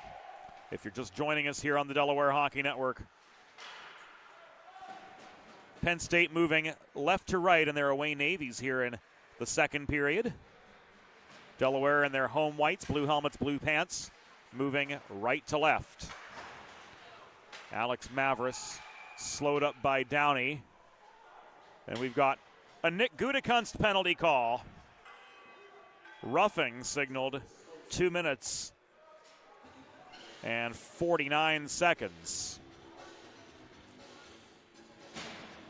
If you're just joining us here on the Delaware Hockey Network, Penn State moving left to right in their away navies here in the second period. Delaware in their home whites, blue helmets, blue pants, moving right to left. Alex Mavris slowed up by Downey. And we've got A Nick Gutekunst penalty call. Roughing signaled 2 minutes and 49 seconds.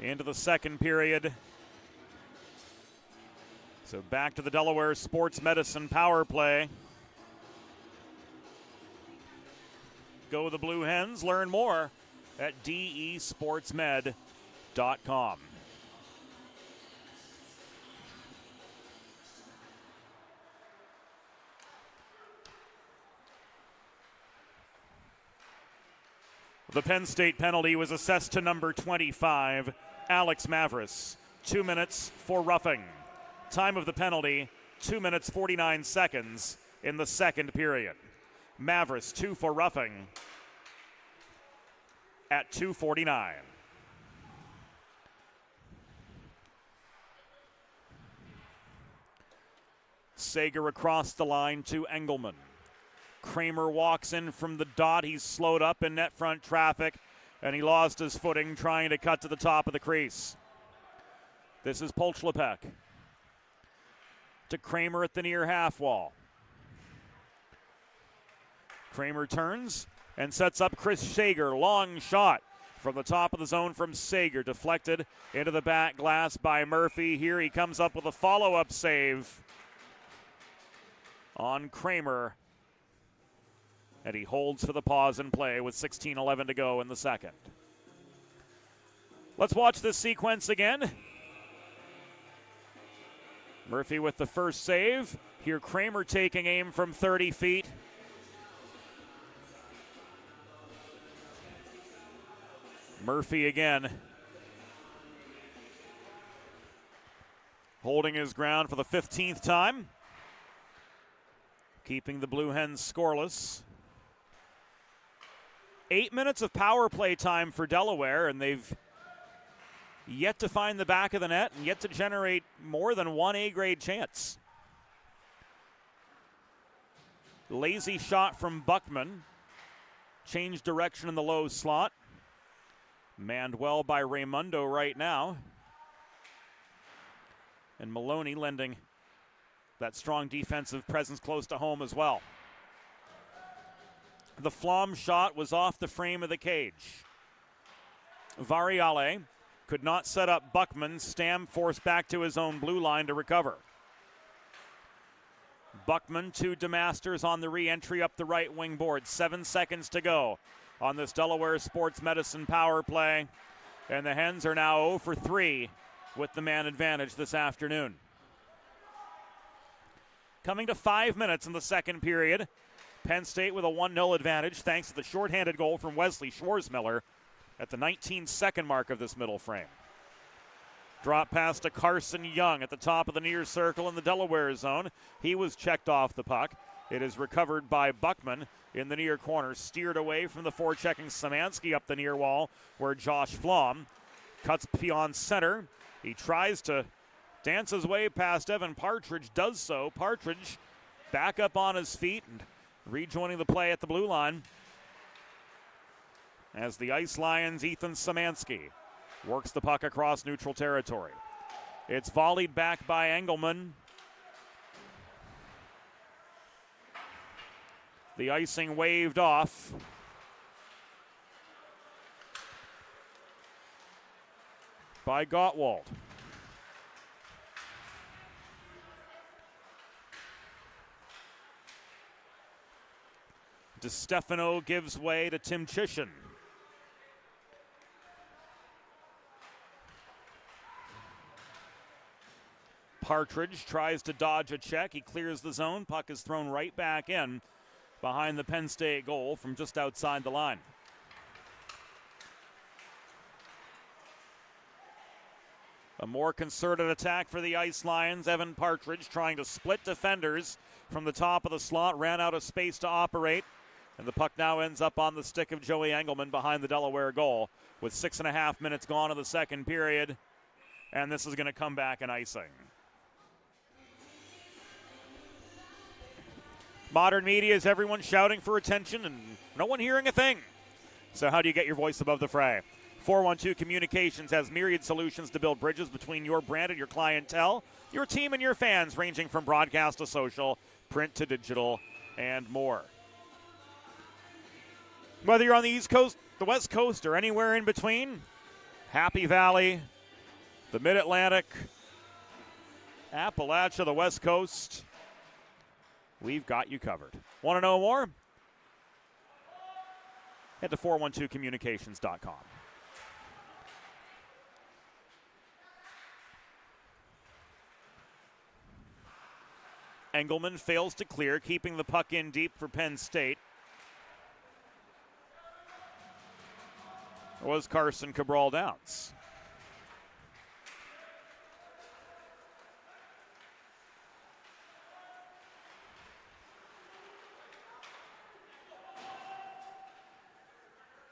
Into the second period. So back to the Delaware Sports Medicine power play. Go the Blue Hens. Learn more at desportsmed.com. The Penn State penalty was assessed to number 25, Alex Mavris. 2 minutes for roughing. Time of the penalty, 2 minutes 49 seconds in the second period. Mavris 2 for roughing at 2:49. Sager across the line to Engelman. Kramer walks in from the dot. He's slowed up in net front traffic, and he lost his footing trying to cut to the top of the crease. This is Polchlepek to Kramer at the near half wall. Kramer turns and sets up Chris Sager. Long shot from the top of the zone from Sager. Deflected into the back glass by Murphy. Here he comes up with a follow-up save on Kramer. And he holds for the pause and play with 16:11 to go in the second. Let's watch this sequence again. Murphy with the first save. Here Kramer taking aim from 30 feet. Murphy again holding his ground for the 15th time. Keeping the Blue Hens scoreless. 8 minutes of power play time for Delaware, and they've yet to find the back of the net and yet to generate more than one A-grade chance. Lazy shot from Buckman. Changed direction in the low slot. Manned well by Raimundo right now. And Maloney lending that strong defensive presence close to home as well. The Flom shot was off the frame of the cage. Variale could not set up Buckman. Stam forced back to his own blue line to recover. Buckman to DeMasters on the re-entry up the right wing board. 7 seconds to go on this Delaware Sports Medicine power play. And the Hens are now 0 for 3 with the man advantage this afternoon. Coming to 5 minutes in the second period. Penn State with a 1-0 advantage thanks to the shorthanded goal from Wesley Schwarzmiller at the 19-second mark of this middle frame. Drop pass to Carson Young at the top of the near circle in the Delaware zone. He was checked off the puck. It is recovered by Buckman in the near corner, steered away from the forechecking Szymanski up the near wall where Josh Flom cuts beyond center. He tries to dance his way past Evan Partridge, does so. Partridge back up on his feet and rejoining the play at the blue line as the Ice Lions' Ethan Szymanski works the puck across neutral territory. It's volleyed back by Engelman. The icing waved off. By Gottwald. DeStefano gives way to Tim Chisholm. Partridge tries to dodge a check. He clears the zone. Puck is thrown right back in behind the Penn State goal from just outside the line. A more concerted attack for the Ice Lions. Evan Partridge trying to split defenders from the top of the slot. Ran out of space to operate. And the puck now ends up on the stick of Joey Engelman behind the Delaware goal with 6.5 minutes gone in the second period. And this is going to come back in icing. Modern media is everyone shouting for attention and no one hearing a thing. So how do you get your voice above the fray? 412 Communications has myriad solutions to build bridges between your brand and your clientele, your team and your fans, ranging from broadcast to social, print to digital, and more. Whether you're on the East Coast, the West Coast, or anywhere in between, Happy Valley, the Mid-Atlantic, Appalachia, the West Coast, we've got you covered. Want to know more? Head to 412communications.com. Engelman fails to clear, keeping the puck in deep for Penn State. It was Carson Cabral Downs.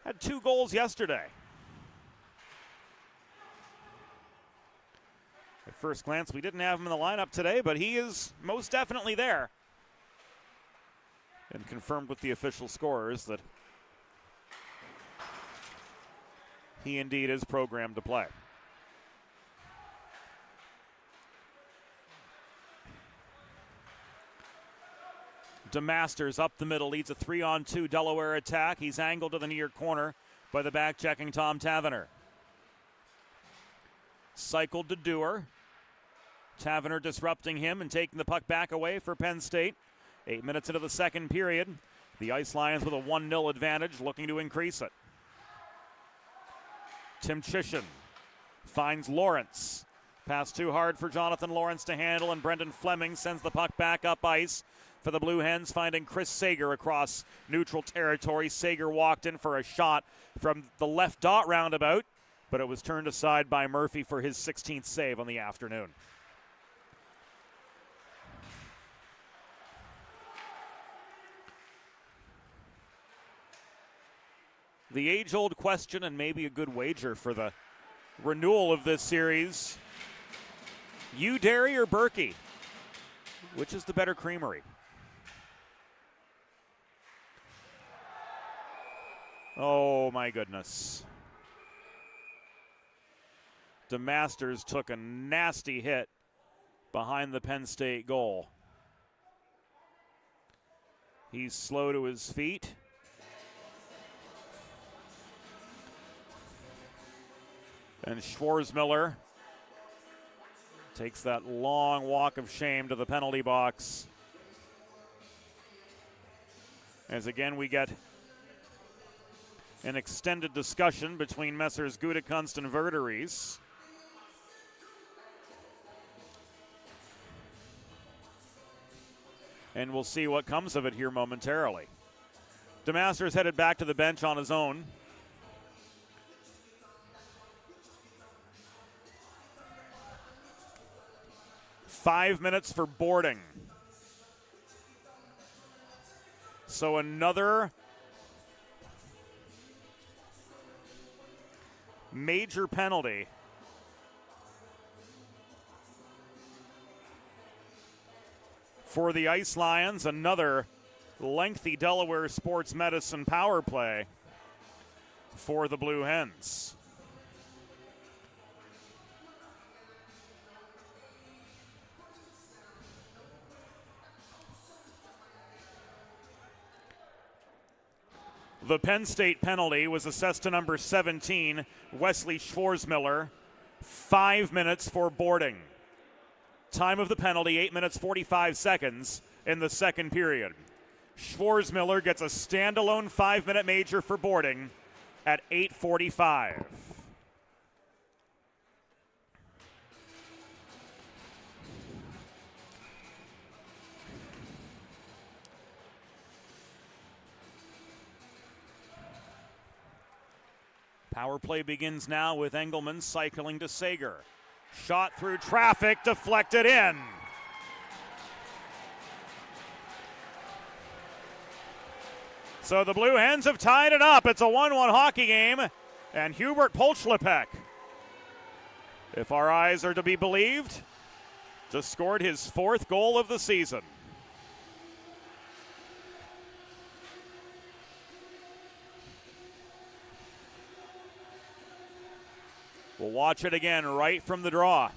Had 2 goals yesterday. At first glance, we didn't have him in the lineup today, but he is most definitely there. And confirmed with the official scorers that he indeed is programmed to play. DeMasters up the middle, leads a 3-on-2 Delaware attack. He's angled to the near corner by the back-checking Tom Tavener. Cycled to Dewar. Tavener disrupting him and taking the puck back away for Penn State. 8 minutes into the second period. The Ice Lions with a 1-0 advantage, looking to increase it. Tim Chisholm finds Lawrence. Pass too hard for Jonathan Lawrence to handle, and Brendan Fleming sends the puck back up ice for the Blue Hens, finding Chris Sager across neutral territory. Sager walked in for a shot from the left dot roundabout, but it was turned aside by Murphy for his 16th save on the afternoon. The age-old question, and maybe a good wager for the renewal of this series: you, Derry, or Berkey? Which is the better creamery? Oh, my goodness. DeMasters took a nasty hit behind the Penn State goal. He's slow to his feet. And Schwarzmiller takes that long walk of shame to the penalty box. As again we get an extended discussion between Messrs. Gutekunst and Verderies. And we'll see what comes of it here momentarily. DeMasters headed back to the bench on his own. Five minutes for boarding. So another major penalty. For the Ice Lions, another lengthy Delaware Sports Medicine power play for the Blue Hens. The Penn State penalty was assessed to number 17, Wesley Schwarzmiller. 5 minutes for boarding. Time of the penalty, 8 minutes 45 seconds in the second period. Schwarzmiller gets a standalone 5-minute major for boarding at 8:45. Power play begins now with Engelman cycling to Sager. Shot through traffic, deflected in. So the Blue Hens have tied it up. It's a 1-1 hockey game. And Hubert Polchlepek, if our eyes are to be believed, just scored his 4th goal of the season. We'll watch it again right from the draw.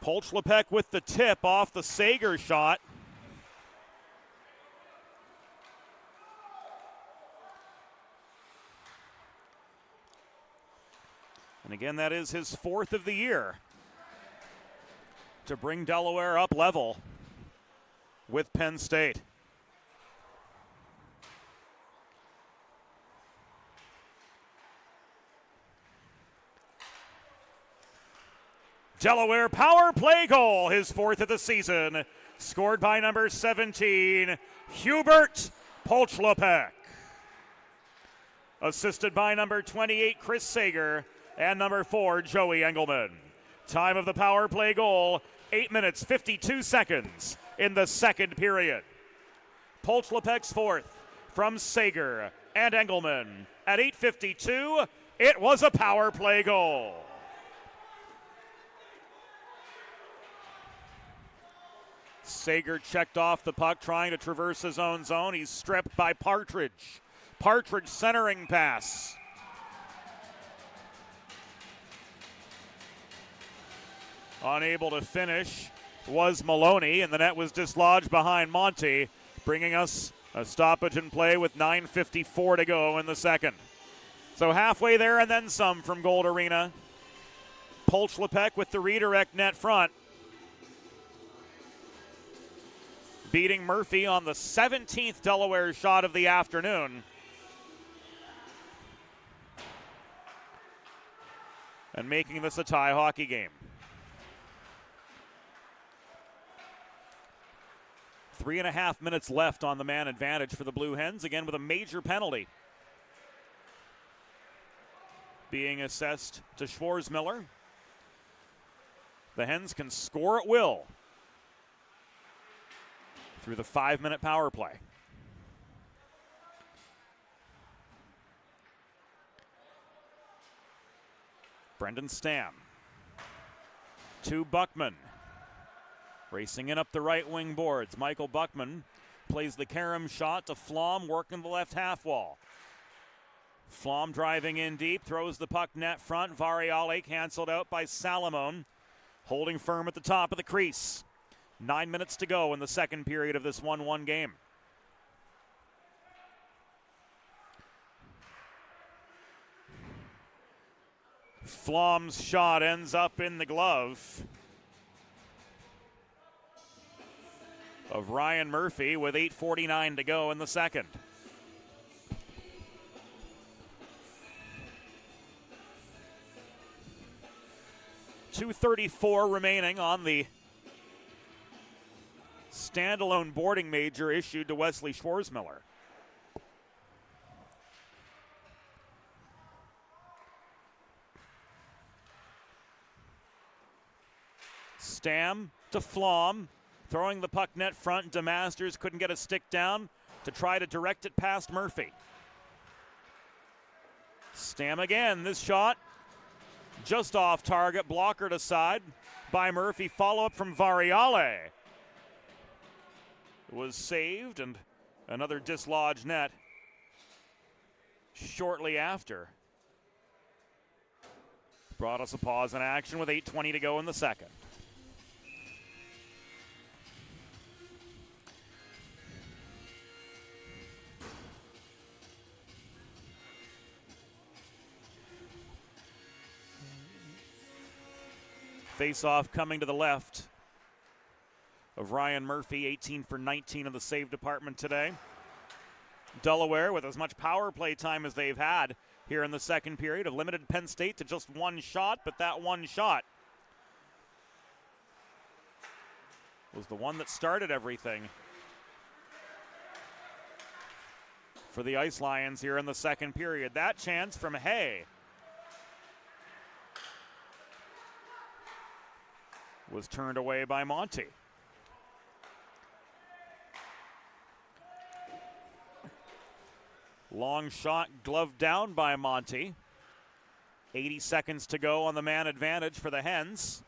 Polchlepek with the tip off the Sager shot. And again, that is his 4th of the year to bring Delaware up level with Penn State. Delaware power play goal, his 4th of the season, scored by number 17, Hubert Polchlepek. Assisted by number 28, Chris Sager, and number 4, Joey Engelman. Time of the power play goal, 8 minutes, 52 seconds in the second period. Polchlepek's 4th from Sager and Engelman. At 8:52, it was a power play goal. Sager checked off the puck, trying to traverse his own zone. He's stripped by Partridge. Partridge centering pass. Unable to finish was Maloney, and the net was dislodged behind Monty, bringing us a stoppage in play with 9:54 to go in the second. So halfway there and then some from Gold Arena. Polchlepek with the redirect net front, beating Murphy on the 17th Delaware shot of the afternoon. And making this a tie hockey game. 3.5 minutes left on the man advantage for the Blue Hens, again with a major penalty being assessed to Schwarzmiller. The Hens can score at will through the 5-minute power play. Brendan Stam to Buckman. Racing in up the right wing boards. Michael Buckman plays the carom shot to Flom, working the left half wall. Flom driving in deep, throws the puck net front. Variale canceled out by Salamone, holding firm at the top of the crease. 9 minutes to go in the second period of this 1-1 game. Flom's shot ends up in the glove of Ryan Murphy with 8:49 to go in the second. $2:34 remaining on the standalone boarding major issued to Wesley Schwarzmiller. Stam to Flom, throwing the puck net front. DeMasters couldn't get a stick down to try to direct it past Murphy. Stam again, this shot just off target, blockered aside by Murphy. Follow-up from Variale was saved, and another dislodged net shortly after brought us a pause in action with 8:20 to go in the second. Face-off coming to the left of Ryan Murphy, 18 for 19 in the save department today. Delaware, with as much power play time as they've had here in the second period, have limited Penn State to just one shot, but that one shot was the one that started everything for the Ice Lions here in the second period. That chance from Hay was turned away by Monty. Long shot gloved down by Monty. 80 seconds to go on the man advantage for the Hens.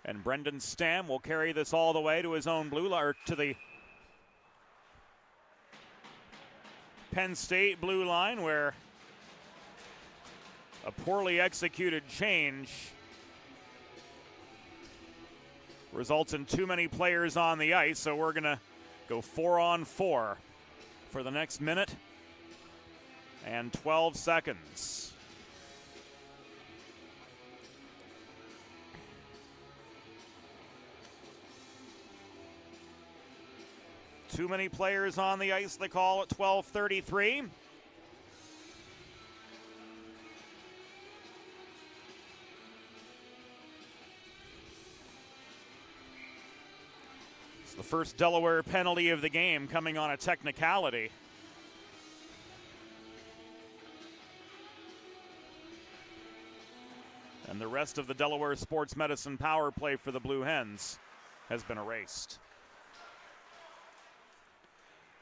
And Brendan Stam will carry this all the way to his own blue line, to the Penn State blue line, where a poorly executed change results in too many players on the ice, so we're going to go 4-on-4 for the next minute and 12 seconds. Too many players on the ice, they call at 12:33. It's the first Delaware penalty of the game coming on a technicality. And the rest of the Delaware Sports Medicine power play for the Blue Hens has been erased.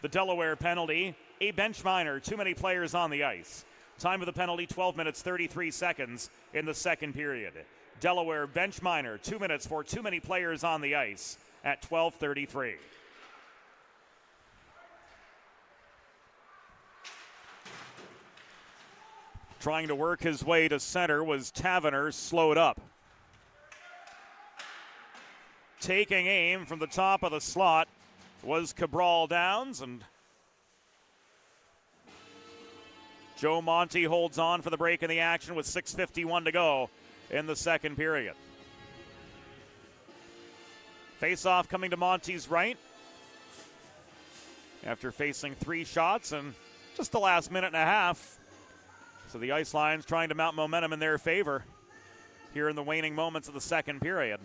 The Delaware penalty, a bench minor, too many players on the ice. Time of the penalty, 12 minutes, 33 seconds in the second period. Delaware bench minor, 2 minutes for too many players on the ice at 12:33. Trying to work his way to center was Tavener, slowed up. Taking aim from the top of the slot was Cabral Downs, and Joe Monty holds on for the break in the action with 6:51 to go in the second period. Face-off coming to Monty's right after facing 3 shots in just the last minute and a half. So the Ice Lions trying to mount momentum in their favor here in the waning moments of the second period.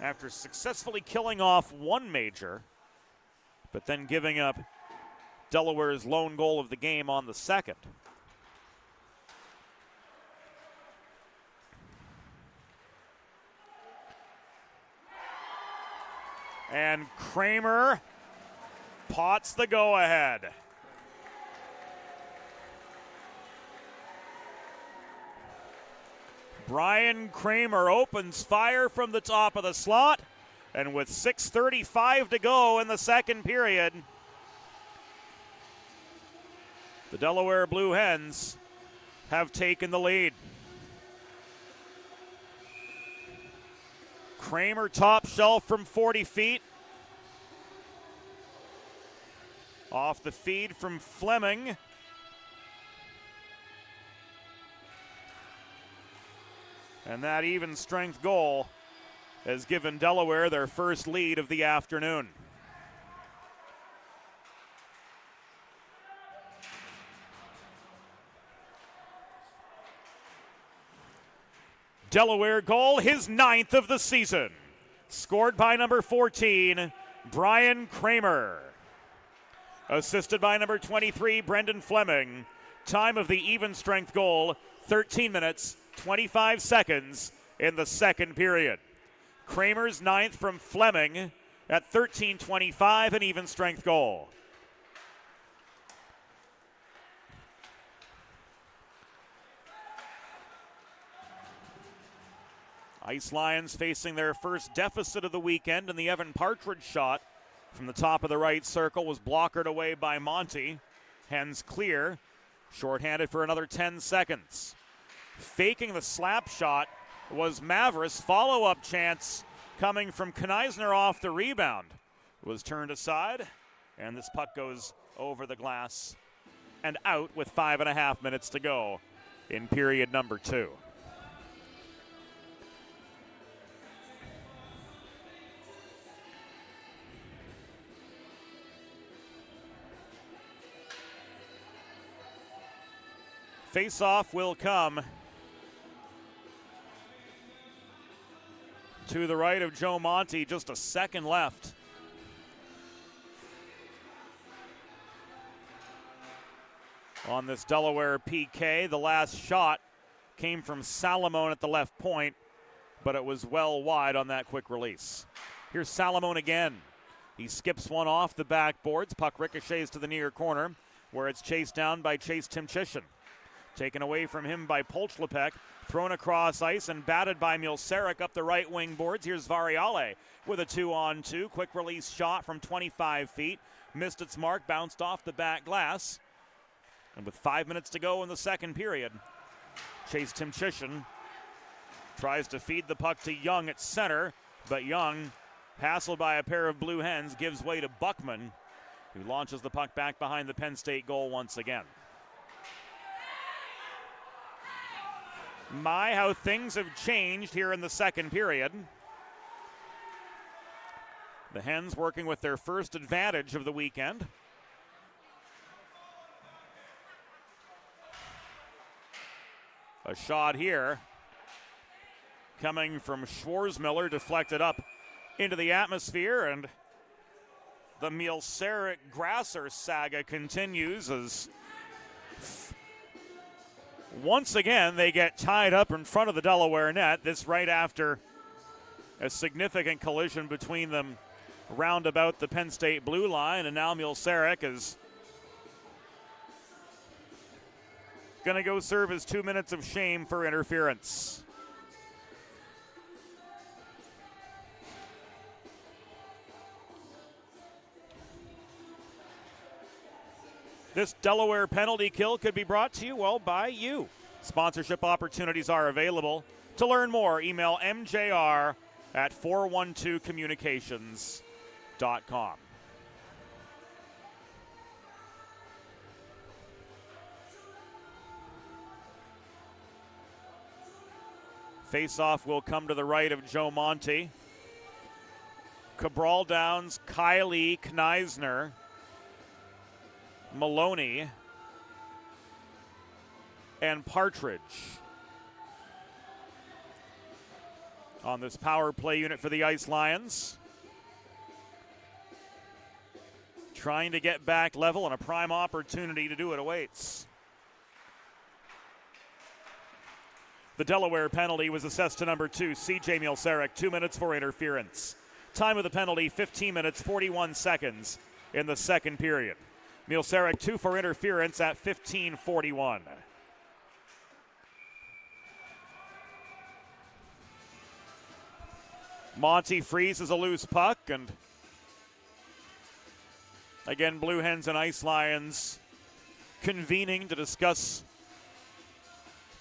After successfully killing off one major, but then giving up Delaware's lone goal of the game on the second. And Kramer pots the go-ahead. Brian Kramer opens fire from the top of the slot, and with 6:35 to go in the second period, the Delaware Blue Hens have taken the lead. Kramer top shelf from 40 feet. Off the feed from Fleming. And that even strength goal has given Delaware their first lead of the afternoon. Delaware goal, his 9th of the season. Scored by number 14, Brian Kramer. Assisted by number 23, Brendan Fleming. Time of the even strength goal, 13 minutes, 25 seconds in the second period. Kramer's 9th from Fleming at 13:25, an even strength goal. Ice Lions facing their first deficit of the weekend, and the Evan Partridge shot from the top of the right circle was blockered away by Monty. Hens clear, shorthanded for another 10 seconds. Faking the slap shot was Mavris. Follow-up chance coming from Kneisner off the rebound. It was turned aside, and this puck goes over the glass and out with 5.5 minutes to go in period number 2. Face-off will come to the right of Joe Monty, just a second left. On this Delaware PK, the last shot came from Salamone at the left point, but it was well wide on that quick release. Here's Salamone again. He skips one off the backboards. Puck ricochets to the near corner, where it's chased down by Chase Timchishin. Taken away from him by Polchlepek, thrown across ice and batted by Milsarek up the right wing boards. Here's Variale with a 2-on-2. Quick release shot from 25 feet. Missed its mark, bounced off the back glass. And with 5 minutes to go in the second period, Chase Timchishin tries to feed the puck to Young at center, but Young, hassled by a pair of Blue Hens, gives way to Buckman, who launches the puck back behind the Penn State goal once again. My, how things have changed here in the second period. The Hens working with their first advantage of the weekend. A shot here coming from Schwarzmiller, deflected up into the atmosphere, and the Milsarek-Grasser saga continues as once again they get tied up in front of the Delaware net. This right after a significant collision between them round about the Penn State blue line, and now Milsarek is going to go serve his 2 minutes of shame for interference. This Delaware penalty kill could be brought to you, well, by you. Sponsorship opportunities are available. To learn more, email mjr@412communications.com. Face-off will come to the right of Joe Monte. Cabral Downs, Kylie Kneisner, Maloney, and Partridge on this power play unit for the Ice Lions. Trying to get back level, and a prime opportunity to do it awaits. The Delaware penalty was assessed to number 2, C.J. Milsarek, 2 minutes for interference. Time of the penalty, 15 minutes, 41 seconds in the second period. Milsarek 2 for interference at 15:41. Monty freezes a loose puck, and again, Blue Hens and Ice Lions convening to discuss,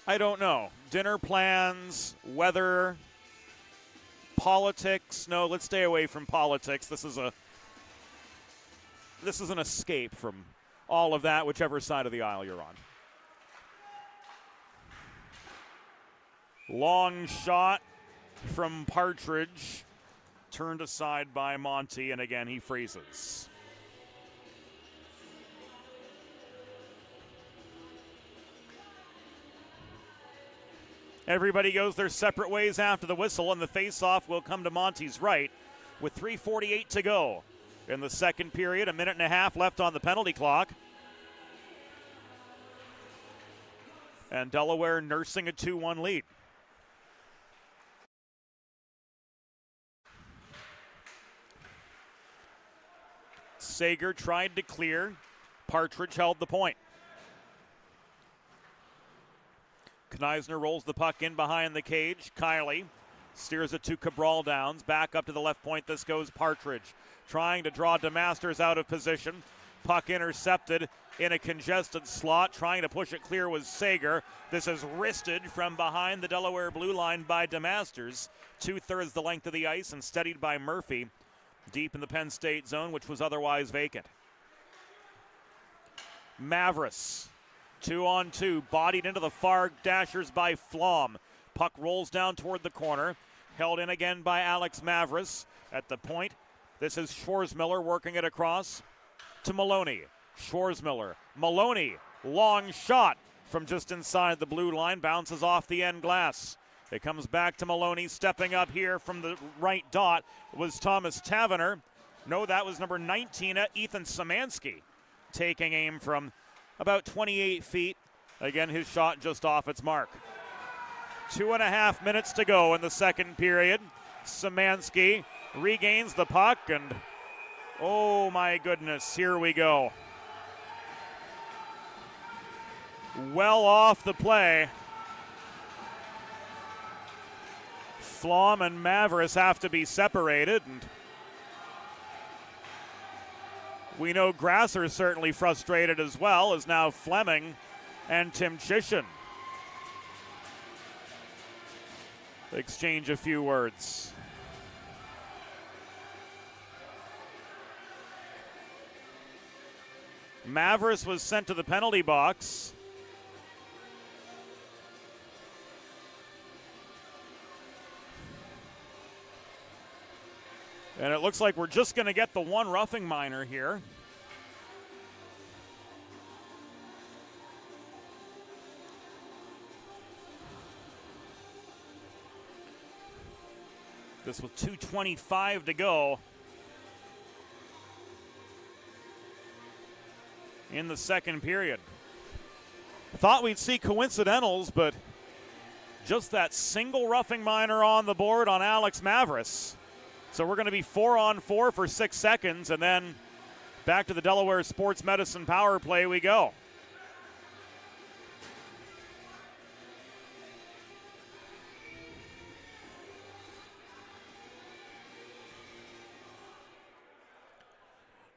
I don't know, dinner plans, weather, politics. No, let's stay away from politics. This is an escape from all of that, whichever side of the aisle you're on. Long shot from Partridge, turned aside by Monty, and again he freezes. Everybody goes their separate ways after the whistle, and the face-off will come to Monty's right with 3:48 to go in the second period. A minute and a half left on the penalty clock. And Delaware nursing a 2-1 lead. Sager tried to clear. Partridge held the point. Kneisner rolls the puck in behind the cage. Kylie steers it to Cabral Downs. Back up to the left point. This goes Partridge. Trying to draw DeMasters out of position. Puck intercepted in a congested slot. Trying to push it clear was Sager. This is wristed from behind the Delaware blue line by DeMasters. 2/3 the length of the ice and steadied by Murphy deep in the Penn State zone, which was otherwise vacant. Mavris, 2-on-2, bodied into the far dashers by Flom. Puck rolls down toward the corner. Held in again by Alex Mavris at the point. This is Schwarzmiller working it across to Maloney. Schwarzmiller, Maloney, long shot from just inside the blue line, bounces off the end glass. It comes back to Maloney, stepping up here from the right dot was Thomas Tavener. No, that was number 19, Ethan Szymanski, taking aim from about 28 feet. Again, his shot just off its mark. 2.5 minutes to go in the second period. Szymanski regains the puck, and oh my goodness, here we go. well off the play. Flom and Mavericks have to be separated, and we know Grasser is certainly frustrated as well, as now Fleming and Tim Chisholm exchange a few words. Mavericks was sent to the penalty box. And it looks like we're just going to get the one roughing minor here. This with 2:25 to go in the second period. Thought we'd see coincidentals, but just that single roughing minor on the board on Alex Mavericks. So we're going to be 4-on-4 for 6 seconds, and then back to the Delaware Sports Medicine power play we go.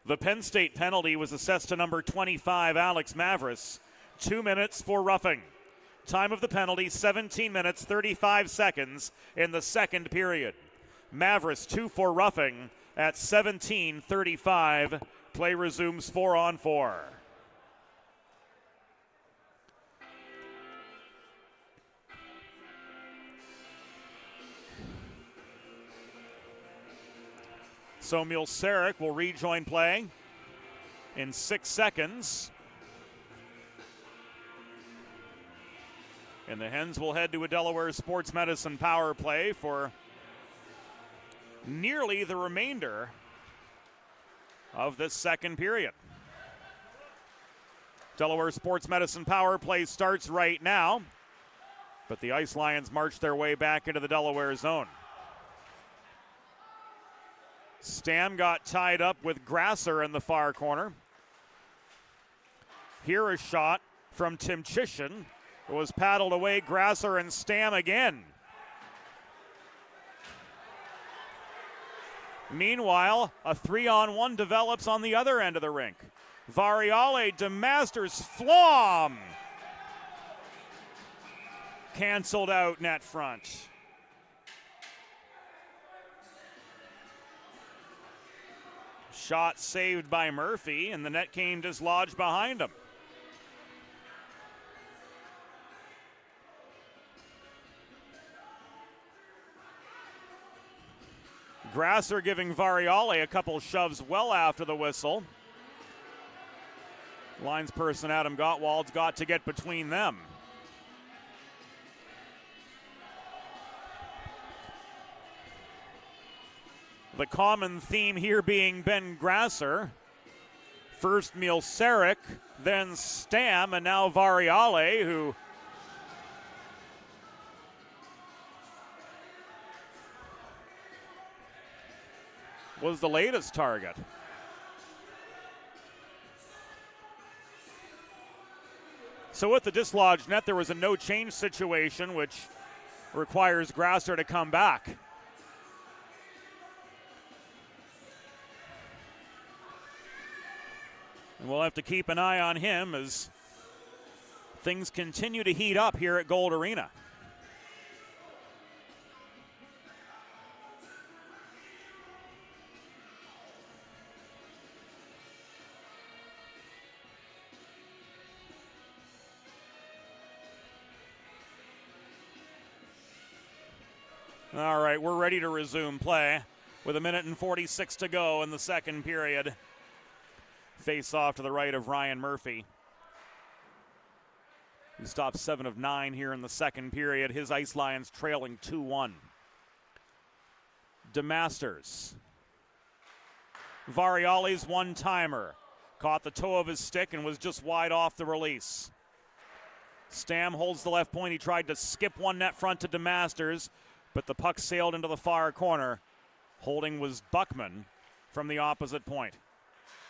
The Penn State penalty was assessed to number 25, Alex Mavericks. 2 minutes for roughing. Time of the penalty, 17 minutes, 35 seconds in the second period. Mavericks 2 for roughing at 17:35. Play resumes 4-on-4. So Mulseric will rejoin play in 6 seconds. And the Hens will head to a Delaware Sports Medicine power play for nearly the remainder of this second period. Delaware Sports Medicine power play starts right now, but the Ice Lions march their way back into the Delaware zone. Stam got tied up with Grasser in the far corner. Here a shot from Tim Chisholm. It was paddled away. Grasser and Stam again. Meanwhile, a 3-on-1 develops on the other end of the rink. Variale, DeMasters, Flom. Canceled out net front. Shot saved by Murphy, and the net came dislodged behind him. Grasser giving Variale a couple shoves well after the whistle. Linesperson Adam Gottwald's got to get between them. The common theme here being Ben Grasser. First Mulseric, then Stam, and now Variale, who was the latest target. So with the dislodged net, there was a no-change situation, which requires Grasser to come back. And we'll have to keep an eye on him as things continue to heat up here at Gold Arena. All right, we're ready to resume play with 1:46 to go in the second period. Face off to the right of Ryan Murphy. He stopped 7 of 9 here in the second period. His Ice Lions trailing 2-1. DeMasters. Variale's one-timer. Caught the toe of his stick and was just wide off the release. Stam holds the left point. He tried to skip one net front to DeMasters, but the puck sailed into the far corner. Holding was Buckman from the opposite point.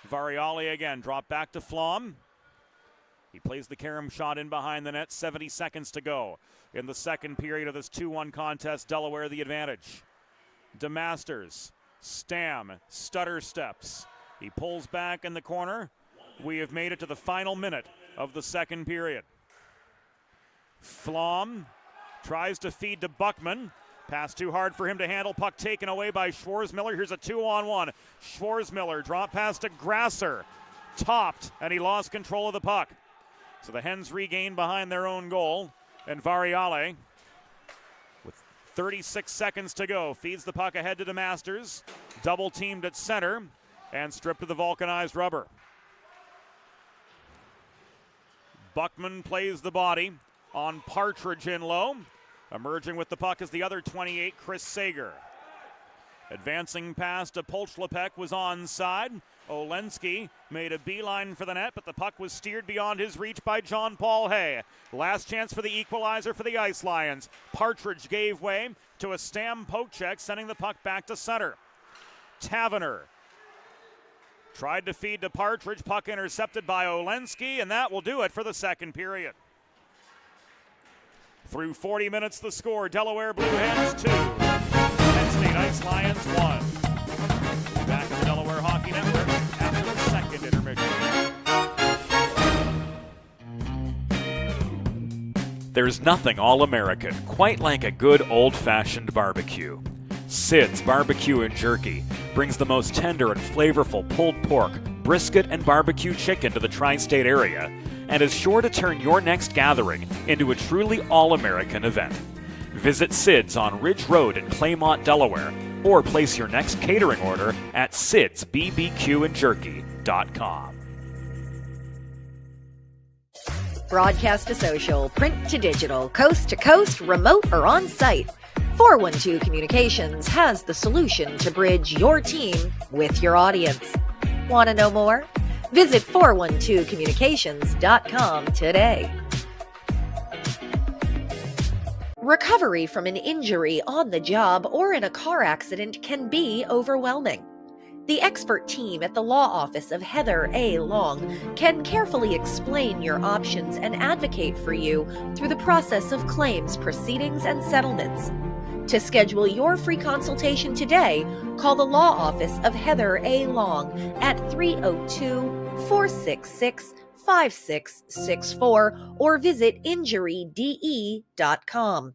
Variale again, drop back to Flom. He plays the carom shot in behind the net. 70 seconds to go in the second period of this 2-1 contest. Delaware the advantage. DeMasters, Stam, stutter steps. He pulls back in the corner. We have made it to the final minute of the second period. Flom tries to feed to Buckman. Pass too hard for him to handle. Puck taken away by Schwarzmiller. Here's a 2-on-1. Schwarzmiller drop pass to Grasser. Topped, and he lost control of the puck. So the Hens regain behind their own goal. And Variale, with 36 seconds to go, feeds the puck ahead to DeMasters. Double teamed at center and stripped of the vulcanized rubber. Buckman plays the body on Partridge in low. Emerging with the puck is the other 28, Chris Sager. Advancing pass to Polchlepek was onside. Olensky made a beeline for the net, but the puck was steered beyond his reach by John Paul Hay. Last chance for the equalizer for the Ice Lions. Partridge gave way to a Stam poke check, sending the puck back to center. Taverner tried to feed to Partridge, puck intercepted by Olensky, and that will do it for the second period. Through 40 minutes, the score, Delaware Blue Hens 2, Penn State Ice Lions 1. Back at the Delaware Hockey Network after the second intermission. There's nothing all-American quite like a good old-fashioned barbecue. Sid's Barbecue and Jerky brings the most tender and flavorful pulled pork, brisket, and barbecue chicken to the tri-state area, and is sure to turn your next gathering into a truly all-American event. Visit Sid's on Ridge Road in Claymont, Delaware, or place your next catering order at sidsbbqandjerky.com. Broadcast to social, print to digital, coast to coast, remote or on-site. 412 Communications has the solution to bridge your team with your audience. Want to know more? Visit 412communications.com today. Recovery from an injury on the job or in a car accident can be overwhelming. The expert team at the law office of Heather A. Long can carefully explain your options and advocate for you through the process of claims, proceedings, and settlements. To schedule your free consultation today, call the law office of Heather A. Long at 302-466-5664 or visit injuryde.com.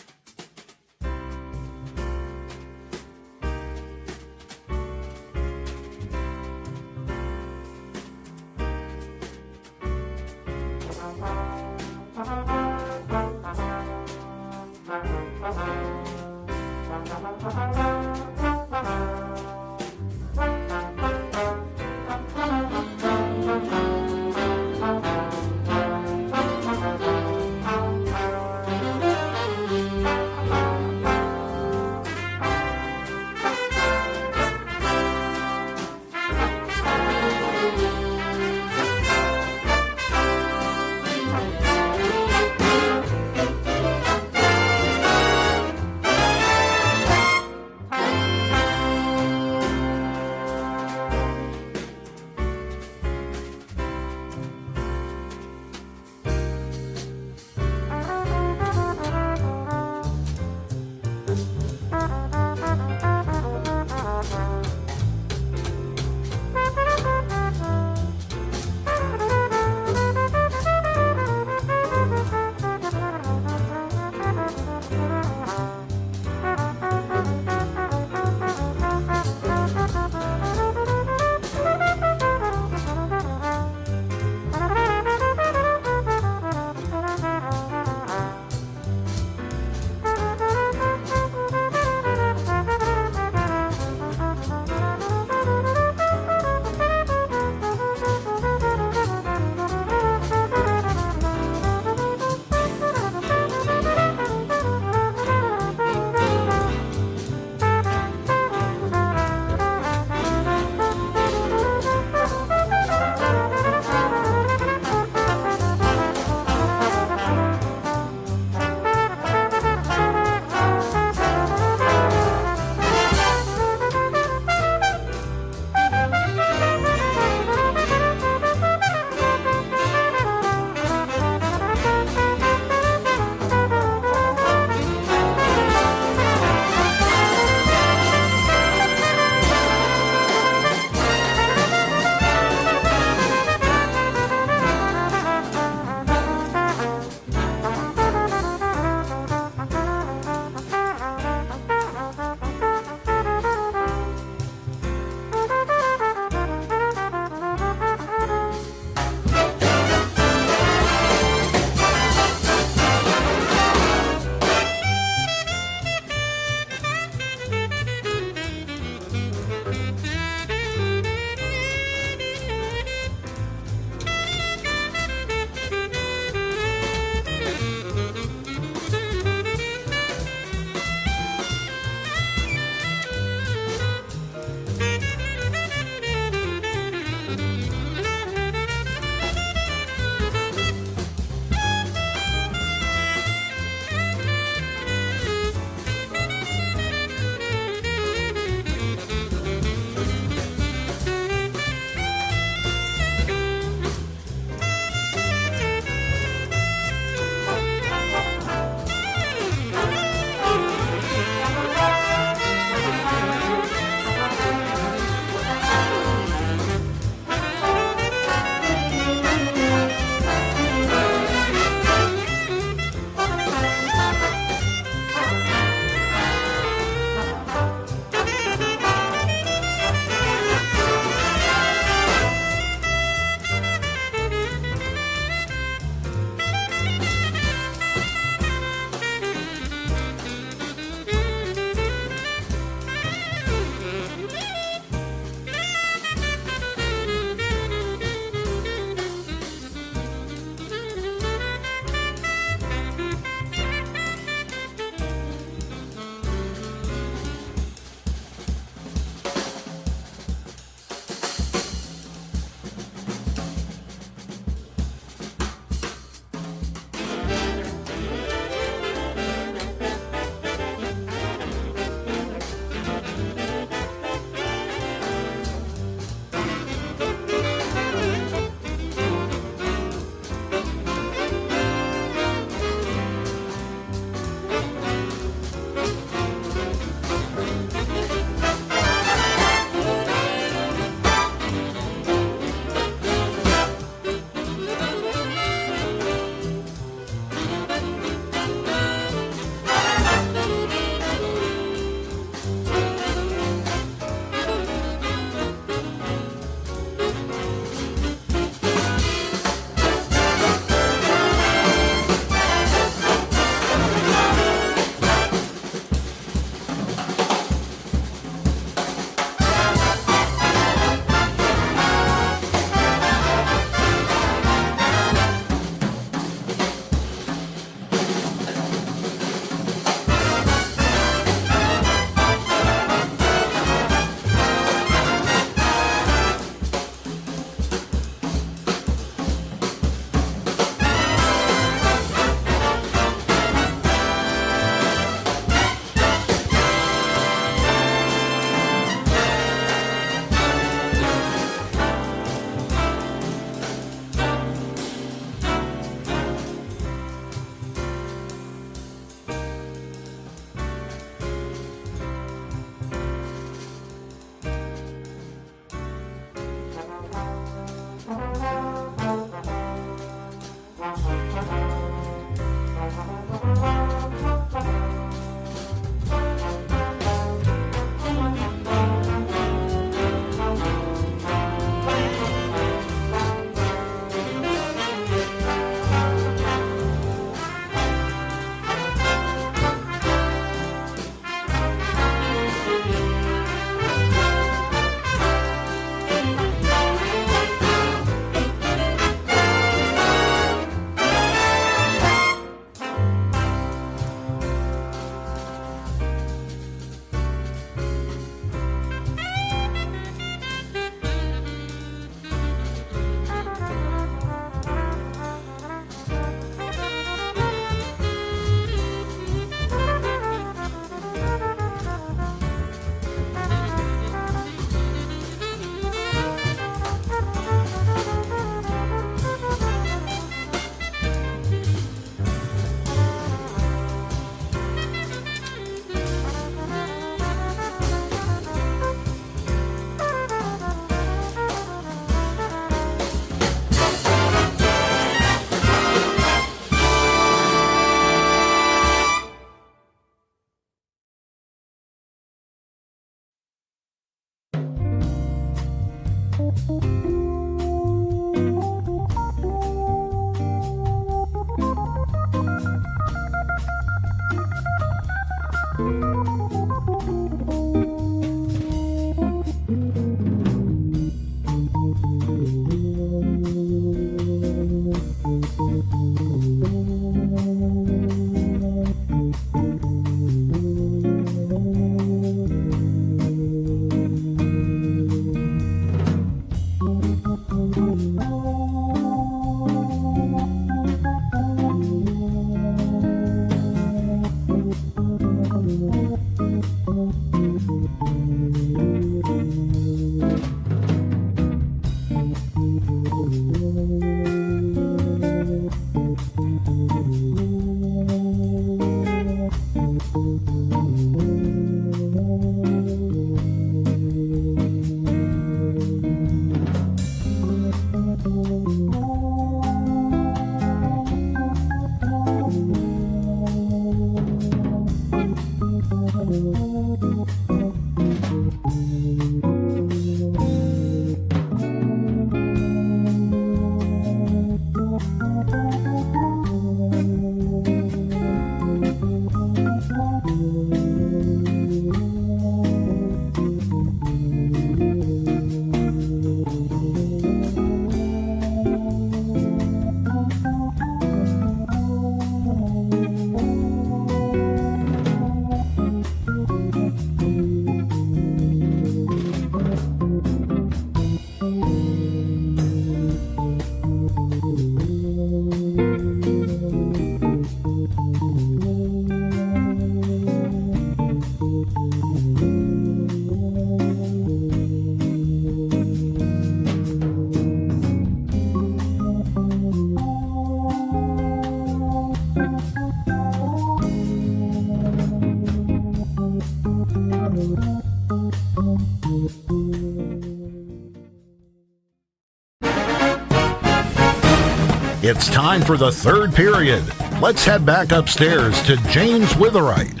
It's time for the third period. Let's head back upstairs to James Witherite.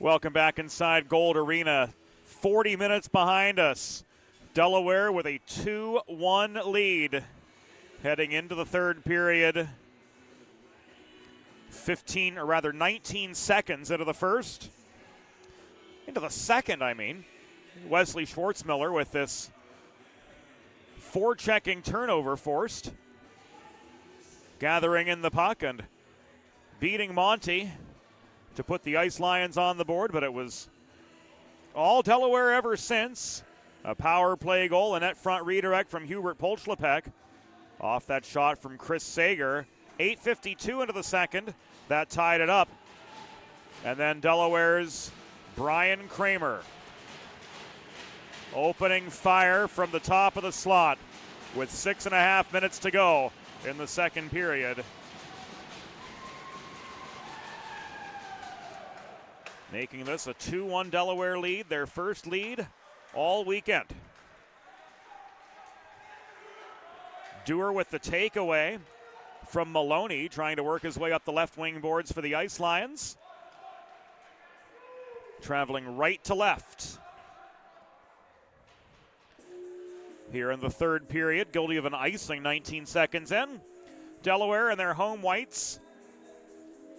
Welcome back inside Gold Arena. 40 minutes behind us. Delaware with a 2-1 lead heading into the third period. 19 seconds into the first. Into the second, I mean. Wesley Schwartzmiller with this forechecking turnover forced. Gathering in the puck and beating Monty to put the Ice Lions on the board, but it was all Delaware ever since. A power play goal, a net front redirect from Hubert Polchlepek. Off that shot from Chris Sager. 8:52 into the second. That tied it up. And then Delaware's Brian Kramer opening fire from the top of the slot with 6.5 minutes to go in the second period. Making this a 2-1 Delaware lead, their first lead all weekend. Dewar with the takeaway from Maloney, trying to work his way up the left wing boards for the Ice Lions. Traveling right to left. Here in the third period, guilty of an icing 19 seconds in. Delaware and their home whites.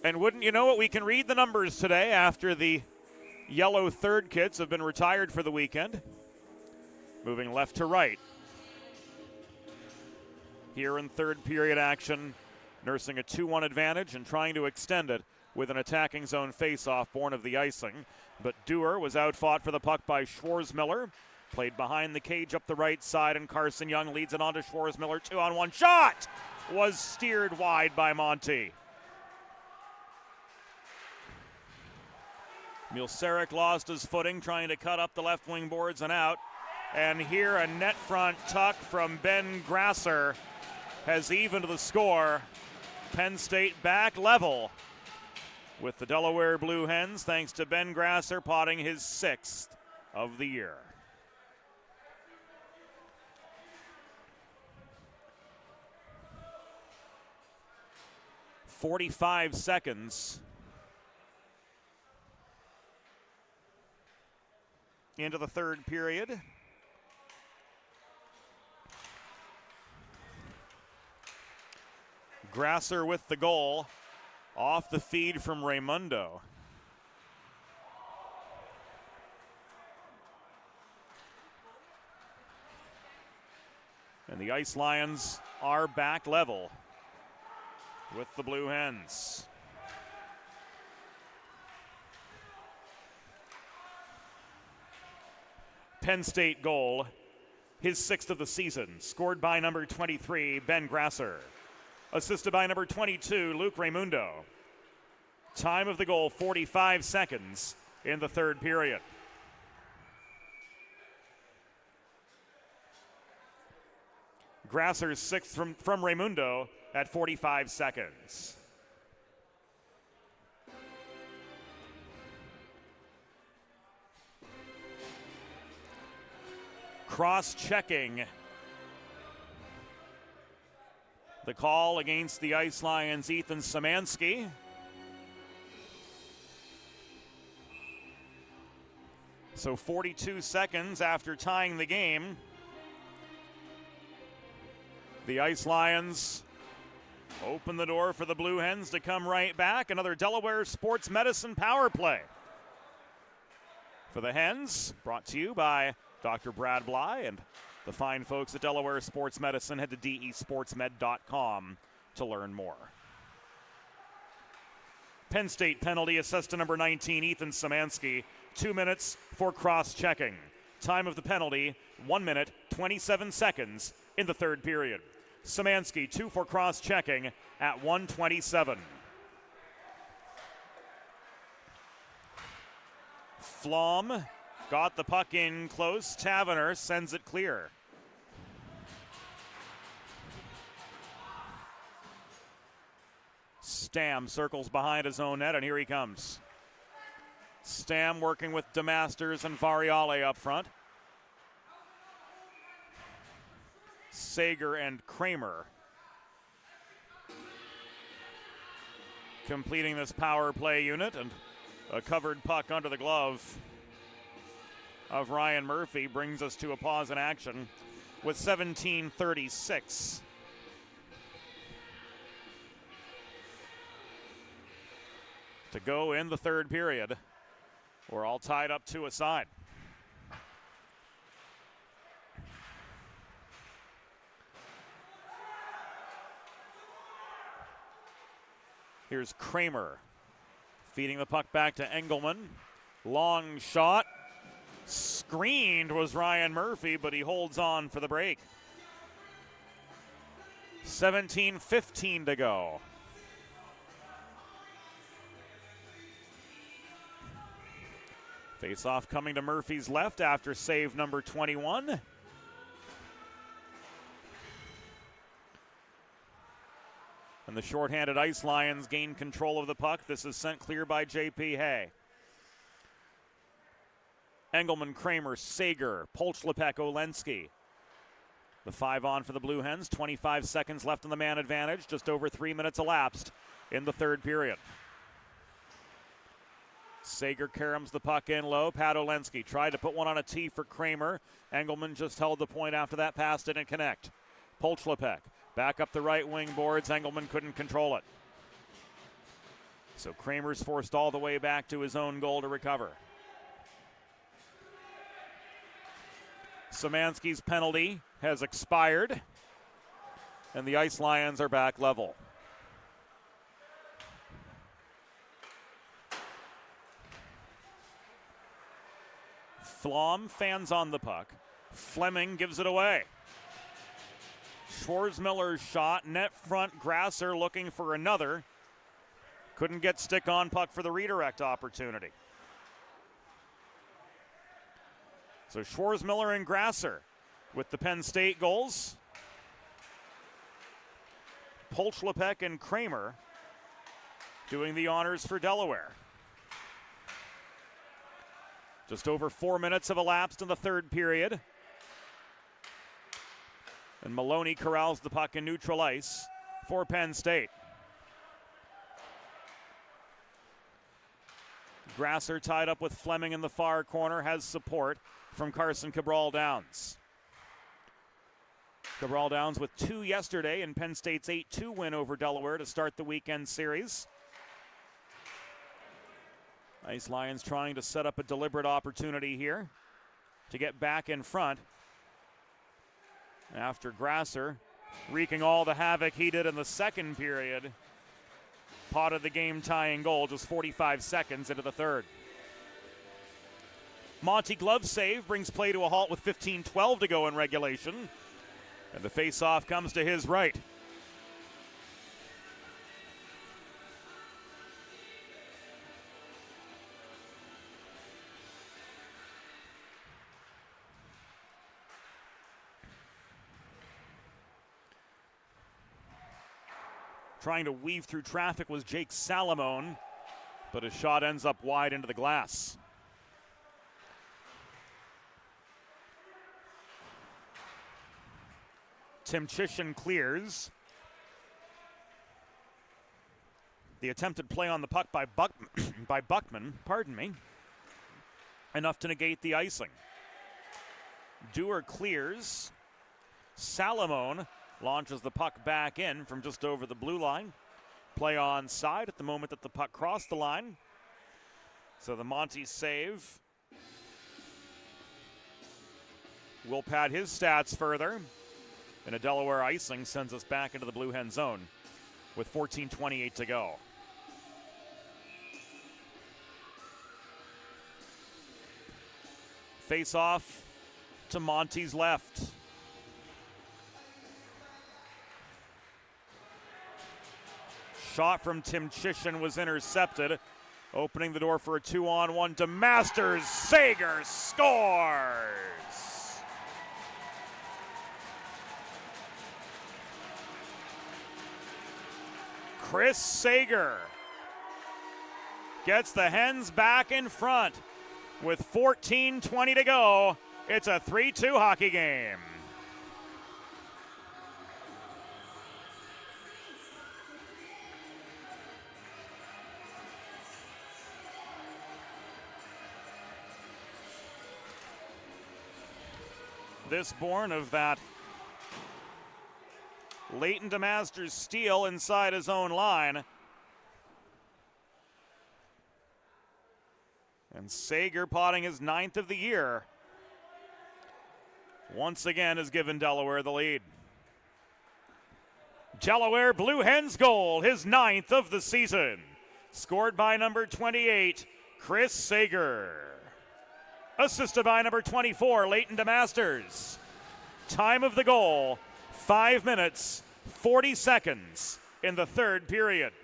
And wouldn't you know it, we can read the numbers today after the yellow third kits have been retired for the weekend. Moving left to right. Here in third period action, nursing a 2-1 advantage and trying to extend it with an attacking zone faceoff born of the icing. But Dewar was outfought for the puck by Schwarzmiller. Played behind the cage up the right side, and Carson Young leads it on to Schwarzmiller. 2-on-1 shot was steered wide by Monty. Milseric lost his footing trying to cut up the left wing boards and out. And here a net front tuck from Ben Grasser has evened the score. Penn State back level with the Delaware Blue Hens thanks to Ben Grasser potting his 6th of the year. "45 seconds into the third period. Grasser with the goal off the feed from Raimundo. And the Ice Lions are back level with the Blue Hens. Penn State goal, his 6th of the season, scored by number 23, Ben Grasser. Assisted by number 22, Luke Raimundo. Time of the goal, 45 seconds in the third period. Grasser's 6th from Raimundo at 45 seconds. Cross-checking the call against the Ice Lions, Ethan Szymanski. So 42 seconds after tying the game, the Ice Lions open the door for the Blue Hens to come right back. Another Delaware Sports Medicine power play for the Hens, brought to you by Dr. Brad Bly and the fine folks at Delaware Sports Medicine. Head to desportsmed.com to learn more. Penn State penalty assessed to number 19, Ethan Szymanski. 2 minutes for cross-checking. Time of the penalty, 1 minute, 27 seconds in the third period. Szymanski, 2 for cross-checking at 1:27. Flom got the puck in close. Taverner sends it clear. Stam circles behind his own net, and here he comes. Stam working with DeMasters and Variale up front. Sager and Kramer completing this power play unit, and a covered puck under the glove of Ryan Murphy brings us to a pause in action with 17:36. To go in the third period. We're all tied up 2 aside. Here's Kramer feeding the puck back to Engelman. Long shot. Screened was Ryan Murphy, but he holds on for the break. 17:15 to go. Face-off coming to Murphy's left after save number 21. And the shorthanded Ice Lions gain control of the puck. This is sent clear by J.P. Hay. Engelman, Kramer, Sager, Polchlepek, Olensky. The 5 on for the Blue Hens. 25 seconds left on the man advantage. Just over 3 minutes elapsed in the third period. Sager caroms the puck in low. Pat Olensky tried to put one on a tee for Kramer. Engelman just held the point after that pass didn't connect. Polchlepek back up the right wing boards. Engelman couldn't control it. So Kramer's forced all the way back to his own goal to recover. Szymanski's penalty has expired, and the Ice Lions are back level. Flom fans on the puck. Fleming gives it away. Schwarzmiller's shot, net front. Grasser looking for another. Couldn't get stick on puck for the redirect opportunity. So Schwarzmiller and Grasser with the Penn State goals. Polchlepek and Kramer doing the honors for Delaware. Just over 4 minutes have elapsed in the third period. And Maloney corrals the puck in neutral ice for Penn State. Grasser tied up with Fleming in the far corner, has support from Carson Cabral-Downs. Cabral-Downs with 2 yesterday in Penn State's 8-2 win over Delaware to start the weekend series. Ice Lions trying to set up a deliberate opportunity here to get back in front after Grasser wreaking all the havoc he did in the second period. Potted the game-tying goal just 45 seconds into the third. Monty glove save brings play to a halt with 15:12 to go in regulation. And the face-off comes to his right. Trying to weave through traffic was Jake Salamone, but his shot ends up wide into the glass. Tim Chisholm clears. The attempted play on the puck by Buckman, enough to negate the icing. Dewar clears. Salamone launches the puck back in from just over the blue line. Play on side at the moment that the puck crossed the line. So the Monty save will pad his stats further. And a Delaware icing sends us back into the Blue Hen zone with 14:28 to go. Face off to Monty's left. Shot from Tim Chisholm was intercepted, opening the door for a 2-on-1 to Masters. Sager scores! Chris Sager gets the Hens back in front with 14:20 to go. It's a 3-2 hockey game. This born of that Leighton DeMasters steal inside his own line. And Sager potting his 9th of the year. Once again has given Delaware the lead. Delaware Blue Hens goal, his 9th of the season. Scored by number 28, Chris Sager. Assisted by number 24, Leighton DeMasters. Time of the goal, 5 minutes, 40 seconds in the third period.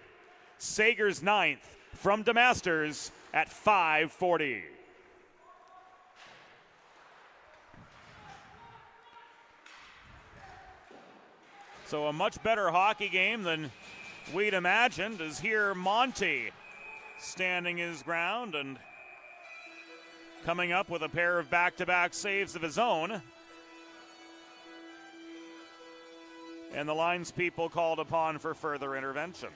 Sager's 9th from DeMasters at 5:40. So a much better hockey game than we'd imagined, as here Monty standing his ground and coming up with a pair of back-to-back saves of his own. And the linespeople called upon for further intervention.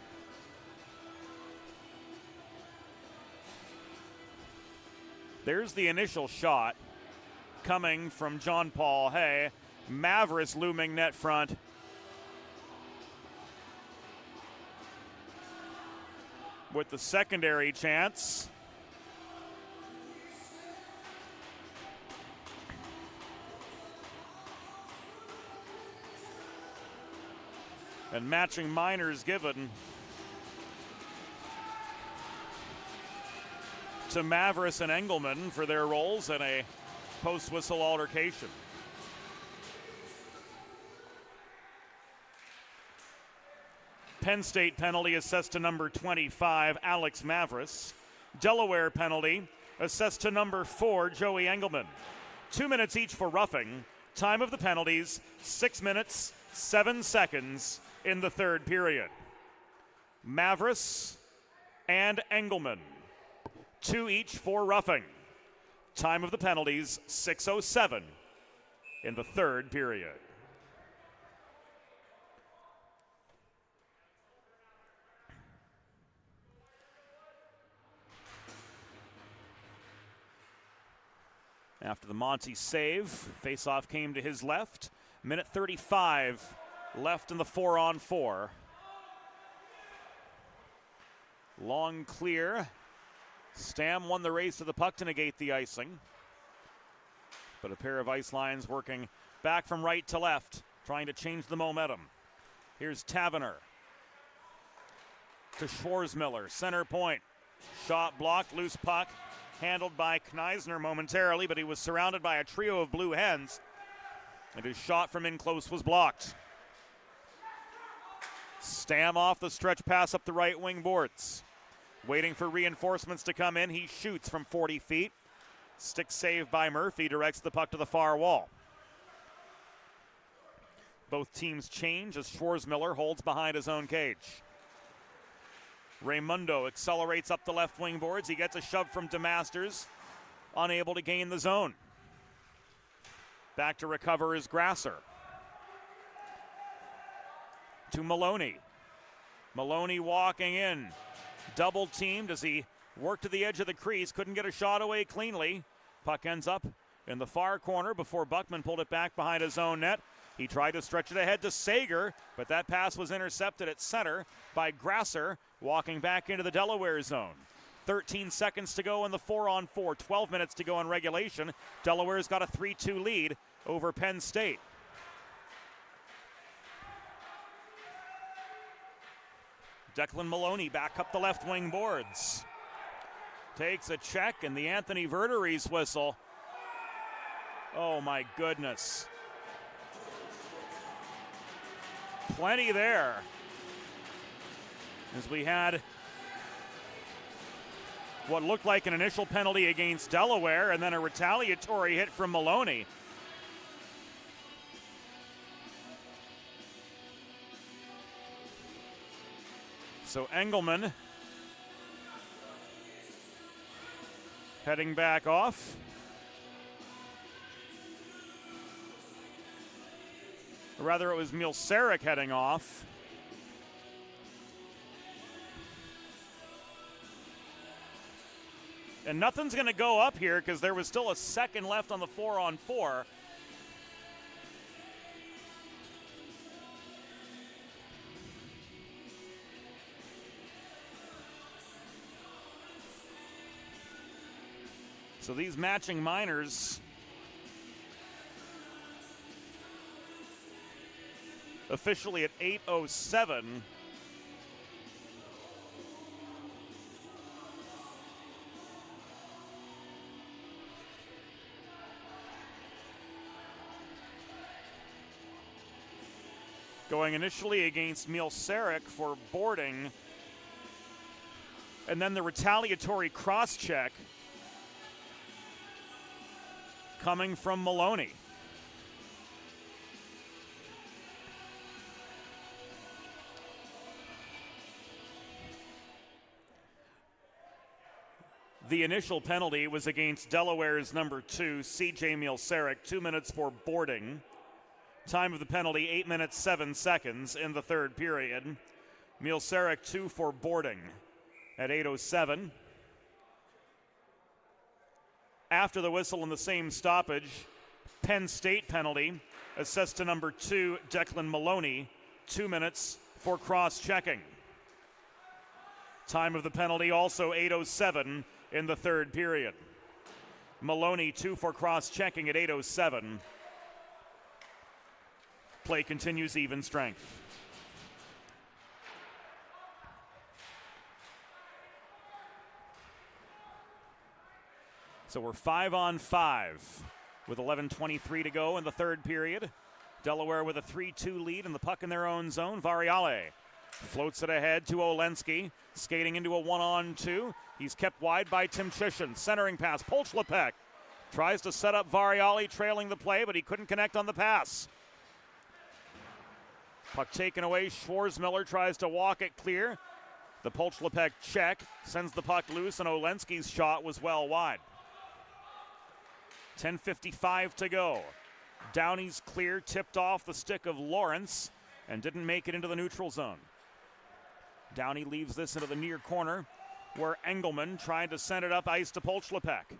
There's the initial shot coming from John Paul Hay. Mavericks looming net front. With the secondary chance. And matching minors given to Mavericks and Engelman for their roles in a post-whistle altercation. Penn State penalty assessed to number 25, Alex Mavericks. Delaware penalty assessed to number 4, Joey Engelman. 2 minutes each for roughing. Time of the penalties, 6 minutes, 7 seconds in the third period. Mavericks and Engelman, 2 each for roughing. Time of the penalties, 6:07 in the third period. After the Monty save, face-off came to his left. Minute 35 left in the 4-on-4. Long clear. Stam won the race to the puck to negate the icing. But a pair of ice lines working back from right to left, trying to change the momentum. Here's Taverner to Schwarzmiller, center point. Shot blocked, loose puck, handled by Kneisner momentarily, but he was surrounded by a trio of blue hens, and his shot from in close was blocked. Stam off the stretch pass up the right wing boards. Waiting for reinforcements to come in, he shoots from 40 feet. Stick save by Murphy, directs the puck to the far wall. Both teams change as Schwarzmiller holds behind his own cage. Raimundo accelerates up the left wing boards. He gets a shove from DeMasters, unable to gain the zone. Back to recover is Grasser. To Maloney. Maloney walking in. Double teamed as he worked to the edge of the crease. Couldn't get a shot away cleanly. Puck ends up in the far corner before Buckman pulled it back behind his own net. He tried to stretch it ahead to Sager, but that pass was intercepted at center by Grasser, walking back into the Delaware zone. 13 seconds to go in the 4-on-4, 12 minutes to go in regulation. Delaware's got a 3-2 lead over Penn State. Declan Maloney back up the left wing boards. Takes a check, and the Anthony Verderies whistle. Oh my goodness. Plenty there. As we had what looked like an initial penalty against Delaware and then a retaliatory hit from Maloney. So Engelman heading back off. Or rather, it was Mielceric heading off. And nothing's going to go up here because there was still a second left on the 4-on-4. So these matching minors officially at 8:07. Going initially against Mielceric for boarding, and then the retaliatory cross-check coming from Maloney. The initial penalty was against Delaware's number 2, C.J. Mielceric, 2 minutes for boarding. Time of the penalty, 8 minutes, 7 seconds in the third period. Mielceric 2 for boarding at 8:07. After the whistle in the same stoppage, Penn State penalty assessed to number 2, Declan Maloney, 2 minutes for cross-checking. Time of the penalty also 8:07 in the third period. Maloney 2 for cross-checking at 8:07. Play continues even strength. So we're 5-on-5 with 11:23 to go in the third period. Delaware with a 3-2 lead and the puck in their own zone. Variale floats it ahead to Olensky, skating into a 1-on-2. He's kept wide by Tim Chisholm. Centering pass, Polchlepek tries to set up Variale trailing the play, but he couldn't connect on the pass. Puck taken away, Schwarzmiller tries to walk it clear. The Polchlepek check sends the puck loose, and Olensky's shot was well wide. 10:55 to go. Downey's clear, tipped off the stick of Lawrence and didn't make it into the neutral zone. Downey leaves this into the near corner where Engelman tried to send it up ice to Polchlepek.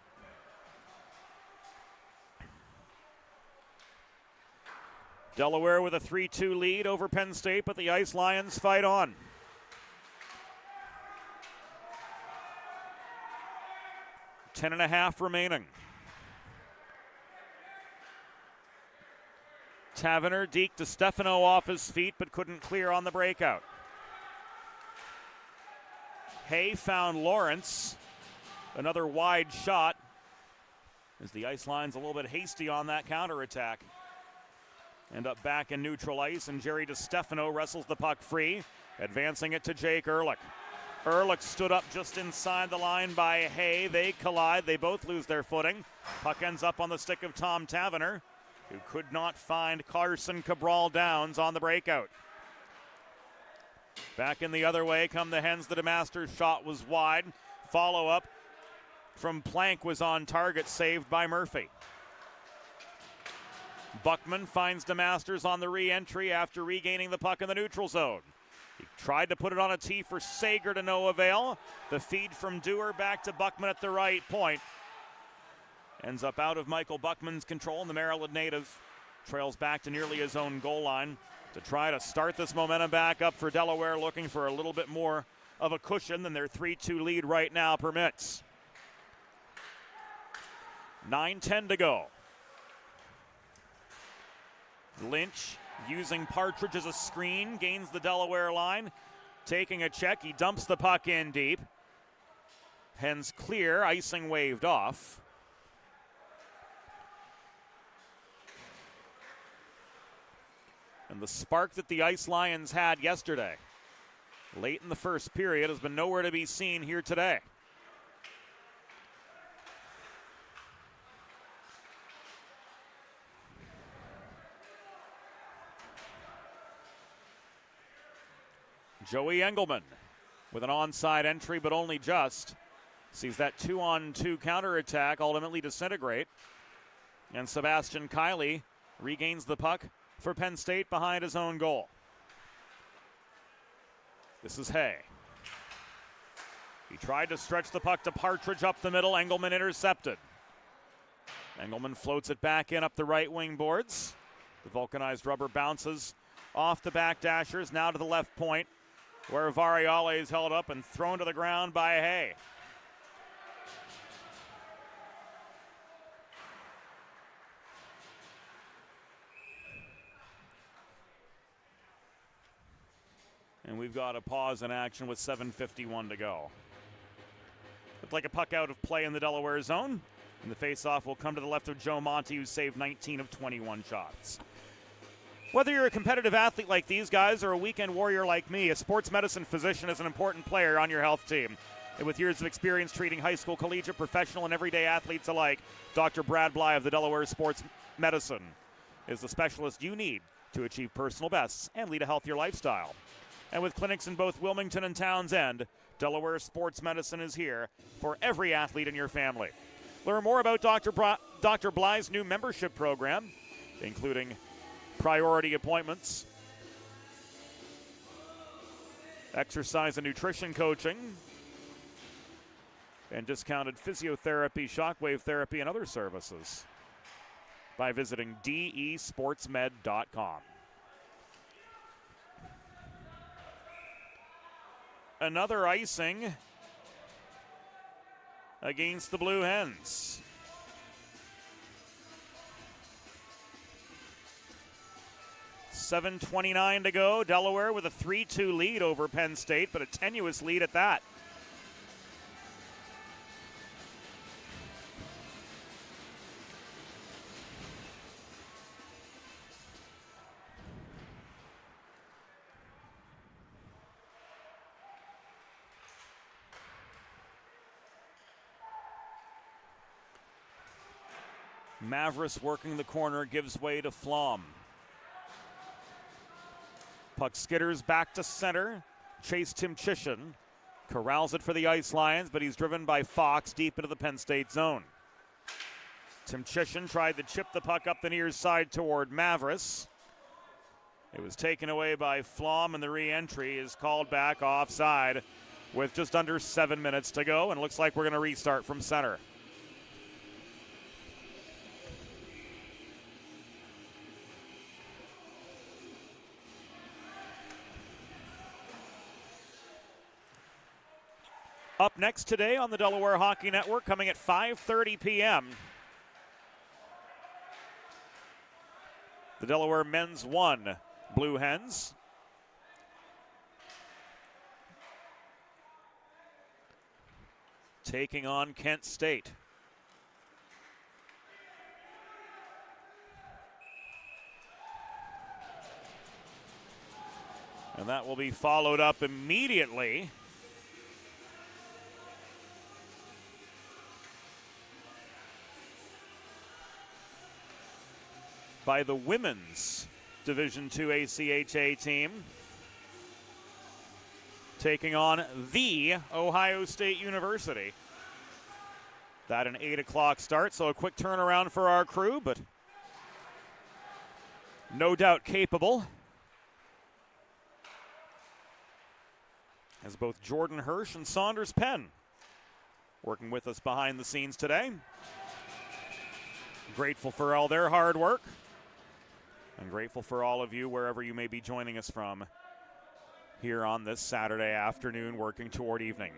Delaware with a 3-2 lead over Penn State, but the Ice Lions fight on. Ten and a half remaining. Taverner deked DiStefano off his feet, but couldn't clear on the breakout. Hay found Lawrence. Another wide shot as the Ice Lions a little bit hasty on that counterattack. End up back in neutral ice, and Jerry DiStefano wrestles the puck free, advancing it to Jake Ehrlich. Ehrlich stood up just inside the line by Hay. They collide. They both lose their footing. Puck ends up on the stick of Tom Taverner, who could not find Carson Cabral Downs on the breakout. Back in the other way come the Hens. The DeMasters shot was wide. Follow-up from Plank was on target, saved by Murphy. Buckman finds DeMasters on the re-entry after regaining the puck in the neutral zone. He tried to put it on a tee for Sager to no avail. The feed from Dewar back to Buckman at the right point. Ends up out of Michael Buckman's control, and the Maryland native trails back to nearly his own goal line to try to start this momentum back up for Delaware, looking for a little bit more of a cushion than their 3-2 lead right now permits. 9:10 to go. Lynch using Partridge as a screen, gains the Delaware line. Taking a check, he dumps the puck in deep. Hens clear, icing waved off. And the spark that the Ice Lions had yesterday, late in the first period, has been nowhere to be seen here today. Joey Engelman with an onside entry, but only just. Sees that 2-on-2 counterattack ultimately disintegrate. And Sebastian Kiley regains the puck for Penn State behind his own goal. This is Hay. He tried to stretch the puck to Partridge up the middle. Engelman intercepted. Engelman floats it back in up the right wing boards. The vulcanized rubber bounces off the back dashers, now to the left point, where Variale is held up and thrown to the ground by Hay. And we've got a pause in action with 7:51 to go. Looked like a puck out of play in the Delaware zone. And the faceoff will come to the left of Joe Monty, who saved 19 of 21 shots. Whether you're a competitive athlete like these guys or a weekend warrior like me, a sports medicine physician is an important player on your health team. And with years of experience treating high school, collegiate, professional, and everyday athletes alike, Dr. Brad Bly of the Delaware Sports Medicine is the specialist you need to achieve personal bests and lead a healthier lifestyle. And with clinics in both Wilmington and Townsend, Delaware Sports Medicine is here for every athlete in your family. Learn more about Dr. Bly's new membership program, including priority appointments, exercise and nutrition coaching, and discounted physiotherapy, shockwave therapy, and other services by visiting desportsmed.com. Another icing against the Blue Hens. .7:29 to go. Delaware with a 3-2 lead over Penn State, but a tenuous lead at that. Mavris working the corner, gives way to Flom. Puck skitters back to center. Chase Timchishin corrals it for the Ice Lions, but he's driven by Fox deep into the Penn State zone. Timchishin tried to chip the puck up the near side toward Mavris. It was taken away by Flom, and the re-entry is called back offside with just under 7 minutes to go, and it looks like we're going to restart from center. Up next today on the Delaware Hockey Network, coming at 5:30 p.m., the Delaware Men's 1 Blue Hens taking on Kent State. And that will be followed up immediately by the women's Division II ACHA team taking on the Ohio State University. That an 8 o'clock start, so a quick turnaround for our crew, but no doubt capable, as both Jordan Hirsch and Saunders Penn working with us behind the scenes today. Grateful for all their hard work, and grateful for all of you wherever you may be joining us from here on this Saturday afternoon, working toward evening.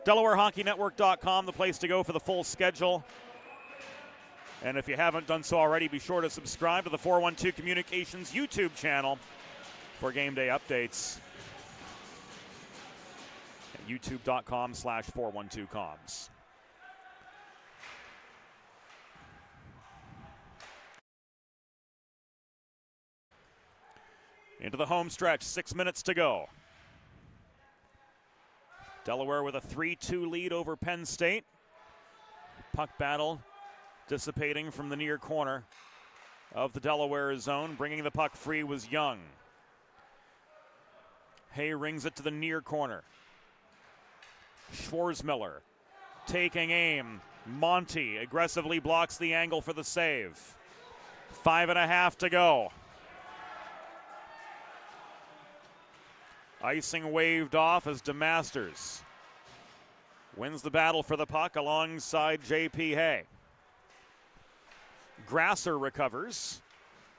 DelawareHockeyNetwork.com, the place to go for the full schedule. And if you haven't done so already, be sure to subscribe to the 412 Communications YouTube channel for game day updates at youtube.com/412comms. Into the home stretch, 6 minutes to go. Delaware with a 3-2 lead over Penn State. Puck battle dissipating from the near corner of the Delaware zone. Bringing the puck free was Young. Hay rings it to the near corner. Schwarzmiller taking aim. Monty aggressively blocks the angle for the save. 5.5 to go. Icing waved off as DeMasters wins the battle for the puck alongside J.P. Hay. Grasser recovers,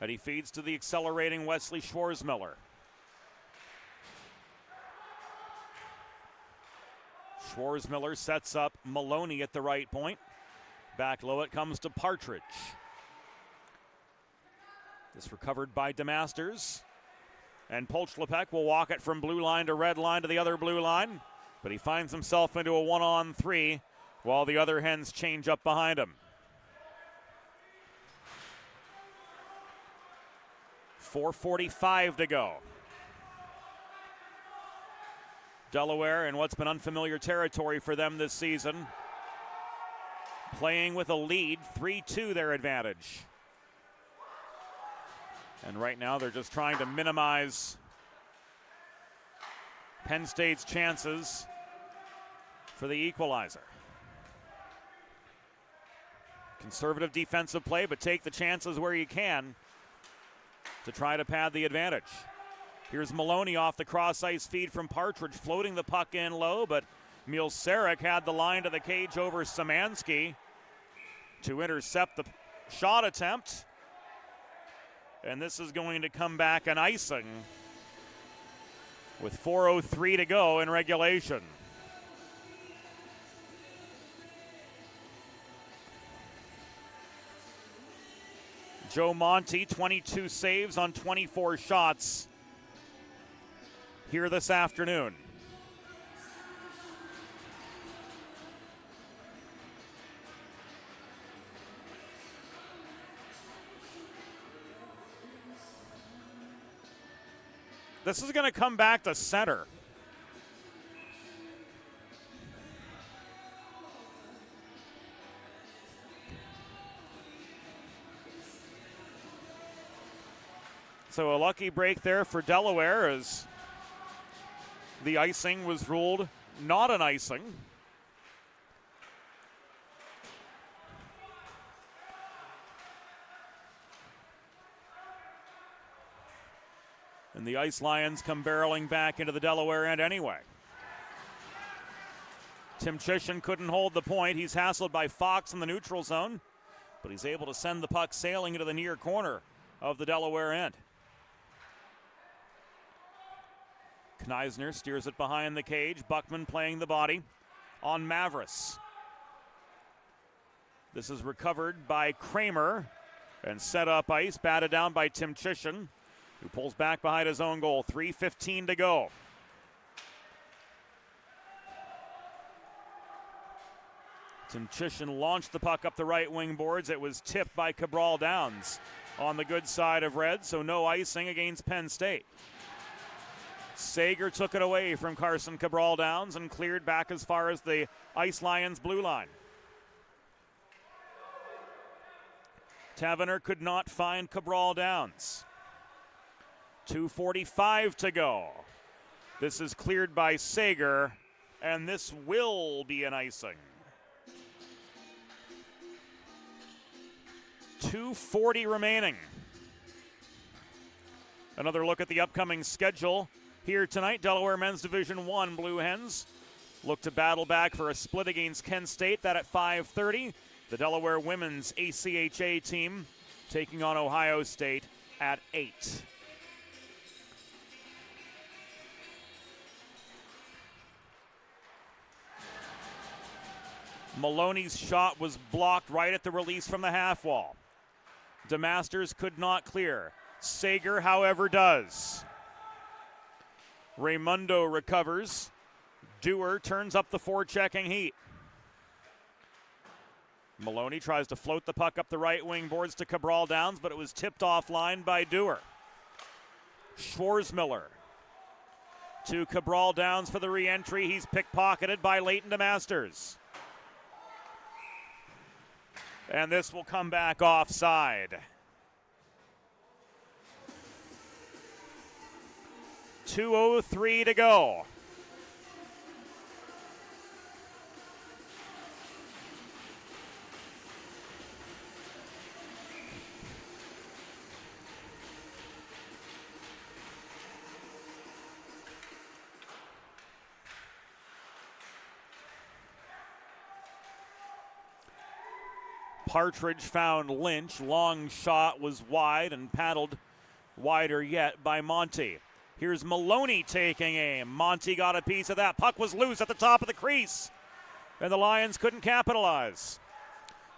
and he feeds to the accelerating Wesley Schwarzmiller. Schwarzmiller sets up Maloney at the right point. Back low it comes to Partridge. This recovered by DeMasters. And Polchlepek will walk it from blue line to red line to the other blue line. But he finds himself into a 1-on-3 while the other Hens change up behind him. 4:45 to go. Delaware in what's been unfamiliar territory for them this season, playing with a lead, 3-2 their advantage. And right now they're just trying to minimize Penn State's chances for the equalizer. Conservative defensive play, but take the chances where you can to try to pad the advantage. Here's Maloney off the cross-ice feed from Partridge, floating the puck in low, but Mielsarik had the line to the cage over Szymanski to intercept the shot attempt. And this is going to come back an icing with 4:03 to go in regulation. Joe Monty, 22 saves on 24 shots here this afternoon. This is going to come back to center. So a lucky break there for Delaware as the icing was ruled not an icing. And the Ice Lions come barreling back into the Delaware end anyway. Tim Chisholm couldn't hold the point. He's hassled by Fox in the neutral zone, but he's able to send the puck sailing into the near corner of the Delaware end. Kneisner steers it behind the cage. Buckman playing the body. on Mavris. This is recovered by Kramer and set up ice, batted down by Tim Chisholm, who pulls back behind his own goal. 3:15 to go. Tim Chisholm launched the puck up the right wing boards. It was tipped by Cabral Downs on the good side of red, so no icing against Penn State. Sager took it away from Carson Cabral Downs and cleared back as far as the Ice Lions blue line. Taverner could not find Cabral Downs. 2:45 to go. This is cleared by Sager, and this will be an icing. 2:40 remaining. Another look at the upcoming schedule here tonight. Delaware Men's Division I Blue Hens look to battle back for a split against Kent State. That at 5:30. The Delaware Women's ACHA team taking on Ohio State at 8. Maloney's shot was blocked right at the release from the half wall. DeMasters could not clear. Sager, however, does. Raimundo recovers. Dewar turns up the forechecking heat. Maloney tries to float the puck up the right wing boards to Cabral Downs, but it was tipped offline by Dewar. Schwarzmiller to Cabral Downs for the re-entry. He's pickpocketed by Leighton DeMasters. And this will come back offside. 2:03 to go. Partridge found Lynch. Long shot was wide and paddled wider yet by Monty. Here's Maloney taking aim. Monty got a piece of that. Puck was loose at the top of the crease, and the Lions couldn't capitalize.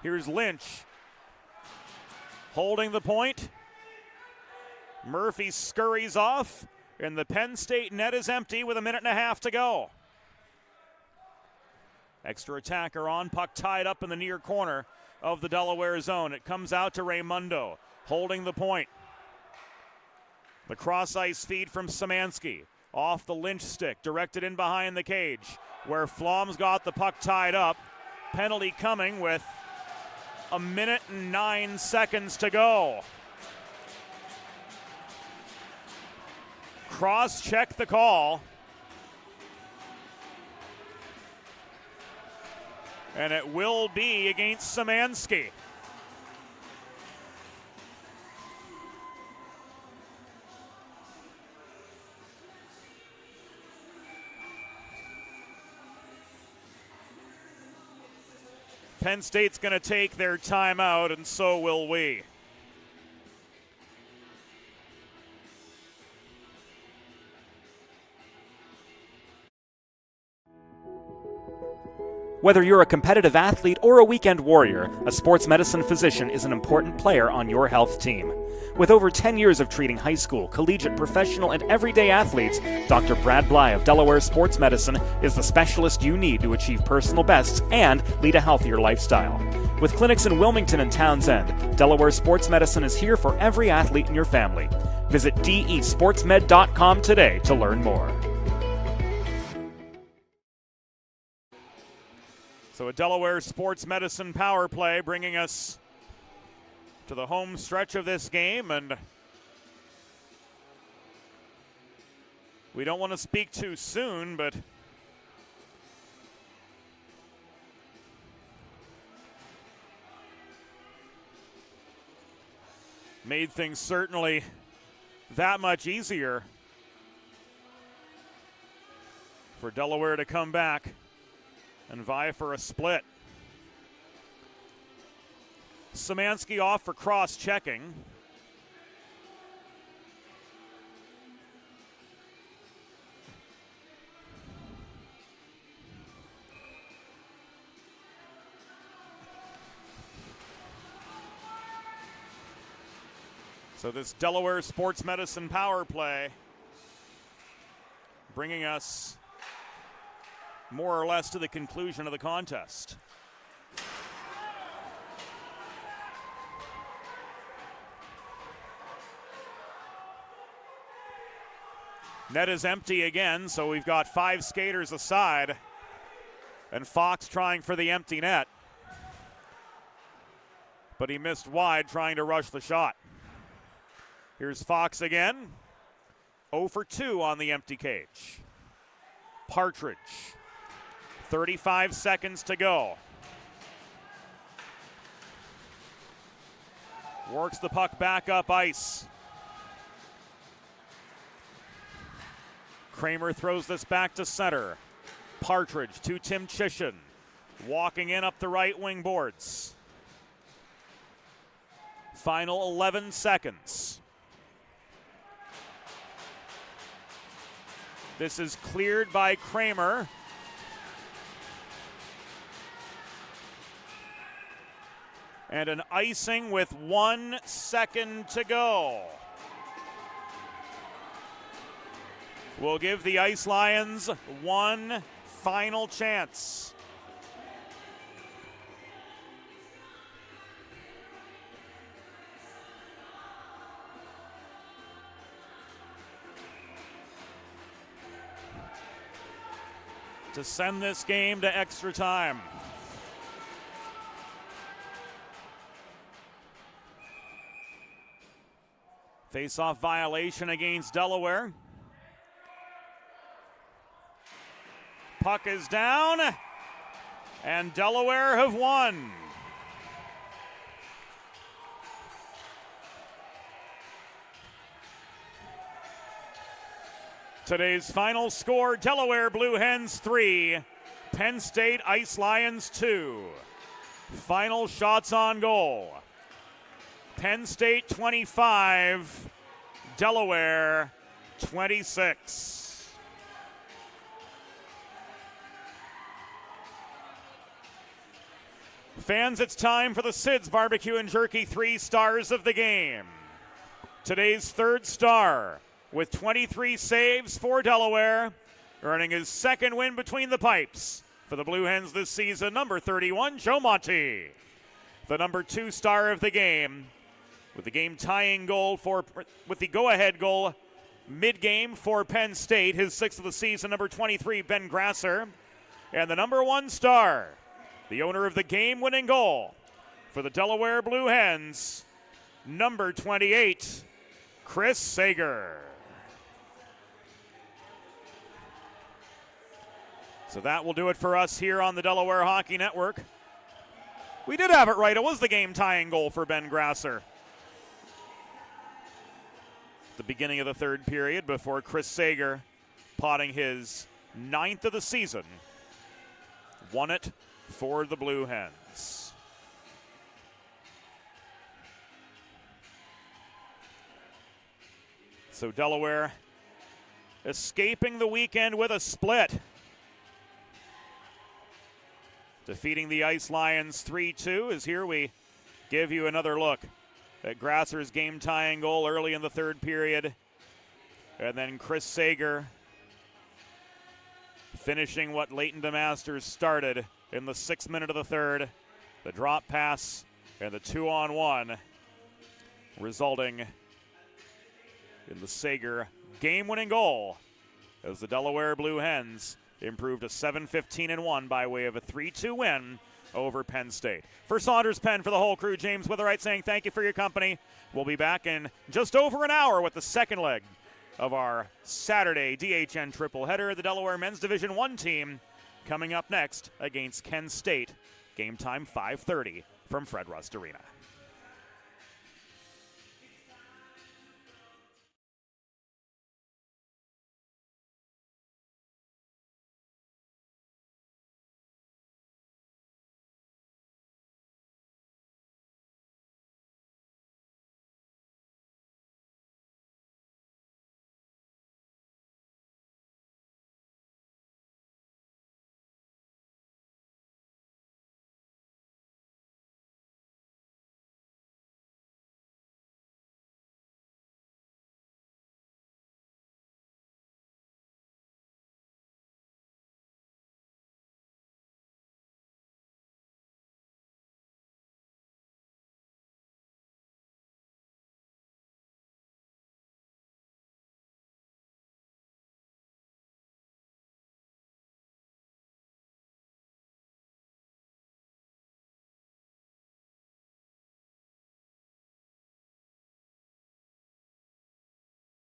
Here's Lynch holding the point. Murphy scurries off, and the Penn State net is empty with 1.5 minutes to go. Extra attacker on, puck tied up in the near corner of the Delaware zone. It comes out to Raimundo, holding the point. The cross-ice feed from Szymanski, off the Lynch stick, directed in behind the cage, where Flom's got the puck tied up. Penalty coming with 1 minute and 9 seconds to go. Cross-check the call. And it will be against Szymanski. Penn State's going to take their timeout, and so will we. Whether you're a competitive athlete or a weekend warrior, a sports medicine physician is an important player on your health team. With over 10 years of treating high school, collegiate, professional, and everyday athletes, Dr. Brad Bly of Delaware Sports Medicine is the specialist you need to achieve personal bests and lead a healthier lifestyle. With clinics in Wilmington and Townsend, Delaware Sports Medicine is here for every athlete in your family. Visit desportsmed.com today to learn more. So a Delaware Sports Medicine power play bringing us to the home stretch of this game, and we don't want to speak too soon, but made things certainly that much easier for Delaware to come back and vie for a split. Szymanski off for cross-checking. So this Delaware Sports Medicine power play bringing us more or less to the conclusion of the contest. Net is empty again, so we've got 5 skaters aside, and Fox trying for the empty net. But he missed wide trying to rush the shot. Here's Fox again. 0 for 2 on the empty cage. Partridge. 35 seconds to go. Works the puck back up ice. Kramer throws this back to center. Partridge to Tim Chisholm. Walking in up the right wing boards. Final 11 seconds. This is cleared by Kramer. And an icing with 1 second to go. We'll give the Ice Lions one final chance. To send this game to extra time. Face-off violation against Delaware. Puck is down, and Delaware have won. Today's final score, Delaware Blue Hens 3, Penn State Ice Lions 2. Final shots on goal. Penn State 25, Delaware 26. Fans, it's time for the Sid's Barbecue and Jerky 3 stars of the game. Today's third star, with 23 saves for Delaware, earning his second win between the pipes for the Blue Hens this season, number 31, Joe Monty. The number 2 star of the game, with the game-tying goal with the go-ahead goal mid-game for Penn State, his 6th of the season, number 23, Ben Grasser. And the number 1 star, the owner of the game-winning goal for the Delaware Blue Hens, number 28, Chris Sager. So that will do it for us here on the Delaware Hockey Network. We did have it right. It was the game-tying goal for Ben Grasser. The beginning of the third period before Chris Sager, potting his 9th of the season, won it for the Blue Hens. So Delaware escaping the weekend with a split, defeating the Ice Lions 3-2. As here we give you another look at Grasser's game-tying goal early in the third period. And then Chris Sager finishing what Leighton DeMasters started in the 6th minute of the third. The drop pass and the 2-on-1 resulting in the Sager game-winning goal as the Delaware Blue Hens improved to 7-15-1 by way of a 3-2 win over Penn State. For Saunders Penn, for the whole crew, James Witherite saying thank you for your company. We'll be back in just over an hour with the second leg of our Saturday DHN triple header. The Delaware Men's Division I team coming up next against Kent State. Game time 5:30 from Fred Rust Arena.